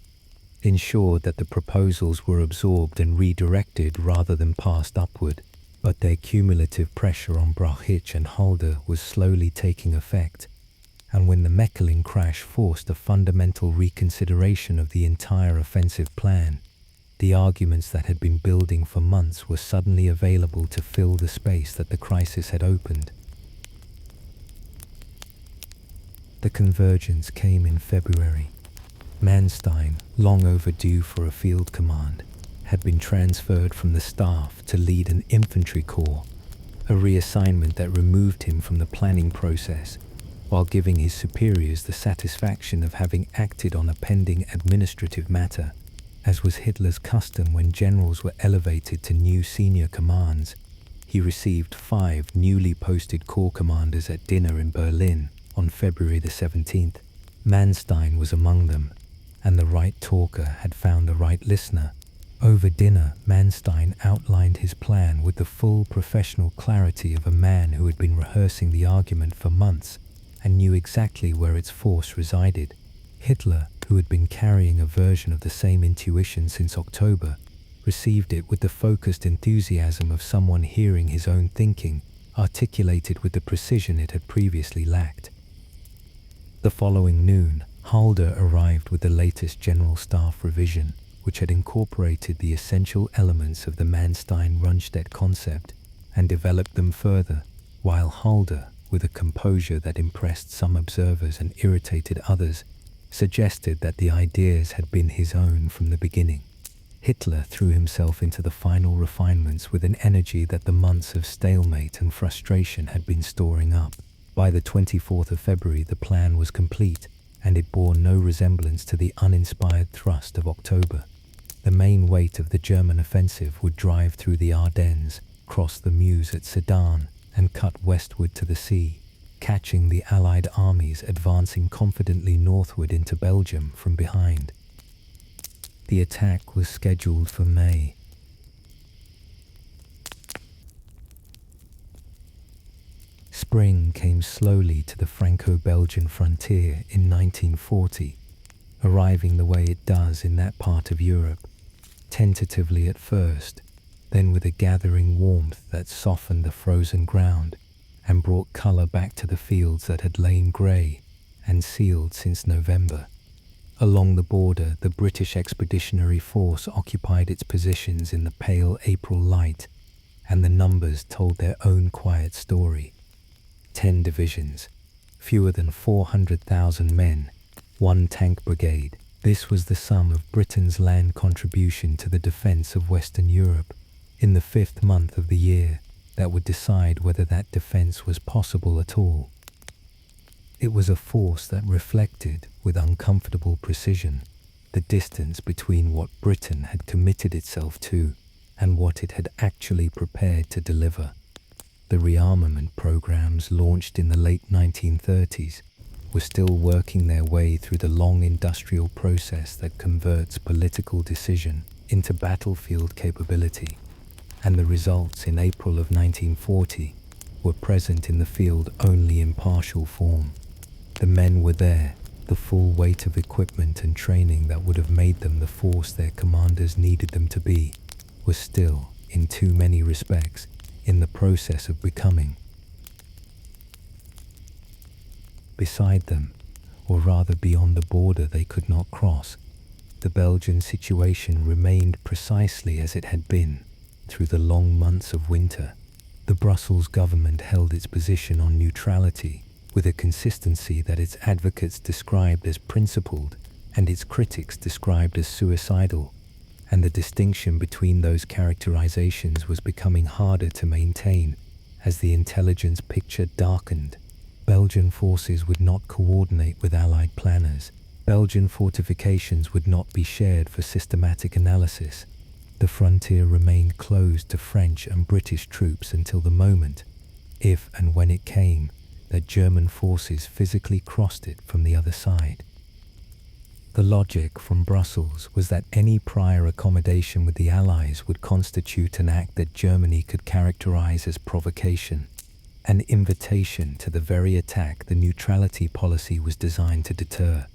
ensured that the proposals were absorbed and redirected rather than passed upward. But their cumulative pressure on Brauchitsch and Halder was slowly taking effect, and when the Mechelen crash forced a fundamental reconsideration of the entire offensive plan, the arguments that had been building for months were suddenly available to fill the space that the crisis had opened. The convergence came in February. Manstein, long overdue for a field command, had been transferred from the staff to lead an infantry corps, a reassignment that removed him from the planning process, while giving his superiors the satisfaction of having acted on a pending administrative matter. As was Hitler's custom when generals were elevated to new senior commands, he received 5 newly posted corps commanders at dinner in Berlin on February the 17th. Manstein was among them, and the right talker had found the right listener. Over dinner, Manstein outlined his plan with the full professional clarity of a man who had been rehearsing the argument for months and knew exactly where its force resided. Hitler, who had been carrying a version of the same intuition since October, received it with the focused enthusiasm of someone hearing his own thinking, articulated with the precision it had previously lacked. The following noon, Halder arrived with the latest General Staff revision, which had incorporated the essential elements of the Manstein-Rundstedt concept and developed them further, while Halder, with a composure that impressed some observers and irritated others, suggested that the ideas had been his own from the beginning. Hitler threw himself into the final refinements with an energy that the months of stalemate and frustration had been storing up. By the 24th of February, the plan was complete, and it bore no resemblance to the uninspired thrust of October. The main weight of the German offensive would drive through the Ardennes, cross the Meuse at Sedan, and cut westward to the sea, catching the Allied armies advancing confidently northward into Belgium from behind. The attack was scheduled for May. Spring came slowly to the Franco-Belgian frontier in 1940, arriving the way it does in that part of Europe, tentatively at first, then with a gathering warmth that softened the frozen ground and brought colour back to the fields that had lain grey and sealed since November. Along the border, the British Expeditionary Force occupied its positions in the pale April light, and the numbers told their own quiet story. 10 divisions, fewer than 400,000 men, 1 tank brigade, This was the sum of Britain's land contribution to the defence of Western Europe in the 5th month of the year that would decide whether that defence was possible at all. It was a force that reflected, with uncomfortable precision, the distance between what Britain had committed itself to and what it had actually prepared to deliver. The rearmament programs launched in the late 1930s were still working their way through the long industrial process that converts political decision into battlefield capability, and the results in April of 1940 were present in the field only in partial form. The men were there, the full weight of equipment and training that would have made them the force their commanders needed them to be was still, in too many respects, in the process of becoming. Beside them, or rather beyond the border they could not cross, the Belgian situation remained precisely as it had been through the long months of winter. The Brussels government held its position on neutrality with a consistency that its advocates described as principled and its critics described as suicidal, and the distinction between those characterizations was becoming harder to maintain as the intelligence picture darkened. Belgian forces would not coordinate with Allied planners. Belgian fortifications would not be shared for systematic analysis. The frontier remained closed to French and British troops until the moment, if and when it came, that German forces physically crossed it from the other side. The logic from Brussels was that any prior accommodation with the Allies would constitute an act that Germany could characterize as provocation, an invitation to the very attack the neutrality policy was designed to deter.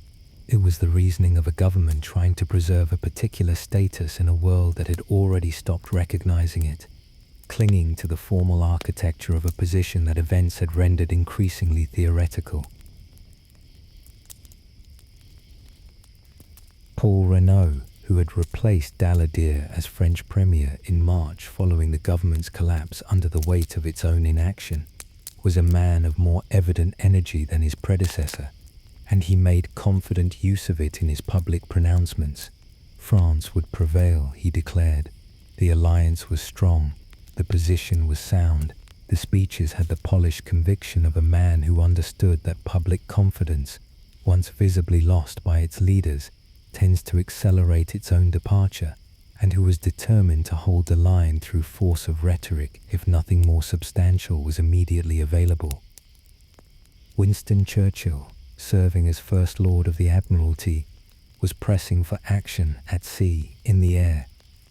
It was the reasoning of a government trying to preserve a particular status in a world that had already stopped recognizing it, clinging to the formal architecture of a position that events had rendered increasingly theoretical. Paul Reynaud, who had replaced Daladier as French premier in March following the government's collapse under the weight of its own inaction, was a man of more evident energy than his predecessor, and he made confident use of it in his public pronouncements. France would prevail, he declared. The alliance was strong, the position was sound. The speeches had the polished conviction of a man who understood that public confidence, once visibly lost by its leaders, tends to accelerate its own departure, and who was determined to hold the line through force of rhetoric if nothing more substantial was immediately available. Winston Churchill, serving as First Lord of the Admiralty, was pressing for action at sea, in the air,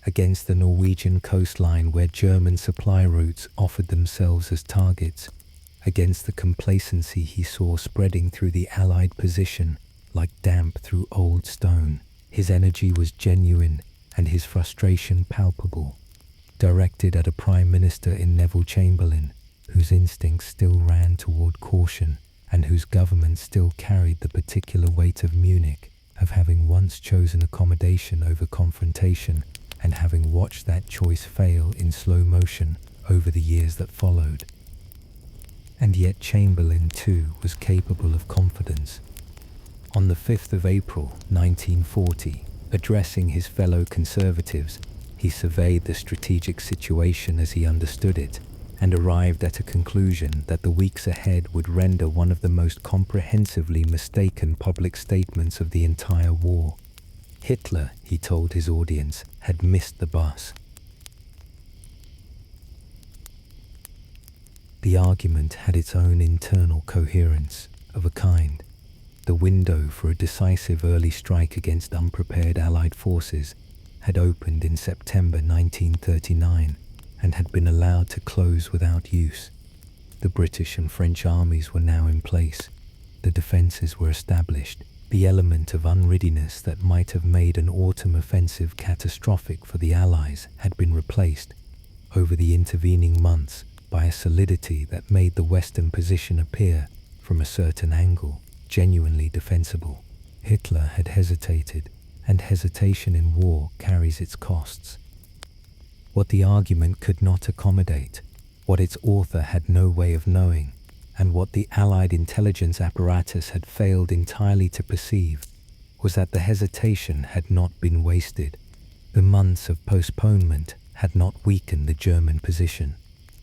against the Norwegian coastline where German supply routes offered themselves as targets, against the complacency he saw spreading through the Allied position like damp through old stone. His energy was genuine and his frustration palpable, directed at a Prime Minister in Neville Chamberlain, whose instincts still ran toward caution and whose government still carried the particular weight of Munich, of having once chosen accommodation over confrontation and having watched that choice fail in slow motion over the years that followed. And yet Chamberlain too was capable of confidence. On the 5th of April 1940, addressing his fellow conservatives, he surveyed the strategic situation as he understood it and arrived at a conclusion that the weeks ahead would render one of the most comprehensively mistaken public statements of the entire war. Hitler, he told his audience, had missed the bus. The argument had its own internal coherence, of a kind. The window for a decisive early strike against unprepared Allied forces had opened in September 1939 and had been allowed to close without use. The British and French armies were now in place. The defences were established. The element of unreadiness that might have made an autumn offensive catastrophic for the Allies had been replaced, over the intervening months, by a solidity that made the Western position appear, from a certain angle, genuinely defensible. Hitler had hesitated, and hesitation in war carries its costs. What the argument could not accommodate, what its author had no way of knowing, and what the Allied intelligence apparatus had failed entirely to perceive, was that the hesitation had not been wasted. The months of postponement had not weakened the German position.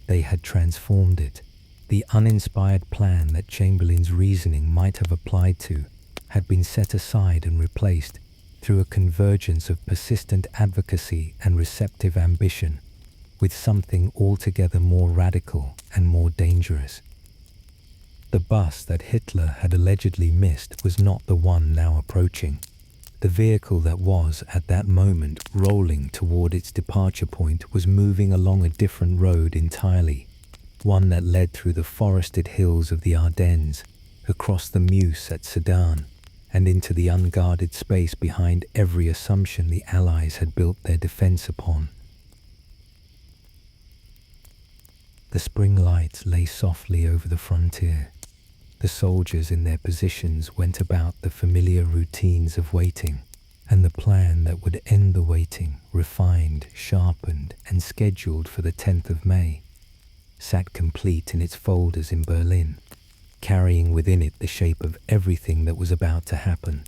They had transformed it. The uninspired plan that Chamberlain's reasoning might have applied to had been set aside and replaced through a convergence of persistent advocacy and receptive ambition with something altogether more radical and more dangerous. The bus that Hitler had allegedly missed was not the one now approaching. The vehicle that was, at that moment, rolling toward its departure point was moving along a different road entirely, one that led through the forested hills of the Ardennes, across the Meuse at Sedan, and into the unguarded space behind every assumption the Allies had built their defense upon. The spring lights lay softly over the frontier. The soldiers in their positions went about the familiar routines of waiting, and the plan that would end the waiting, refined, sharpened, and scheduled for the 10th of May, sat complete in its folders in Berlin, carrying within it the shape of everything that was about to happen.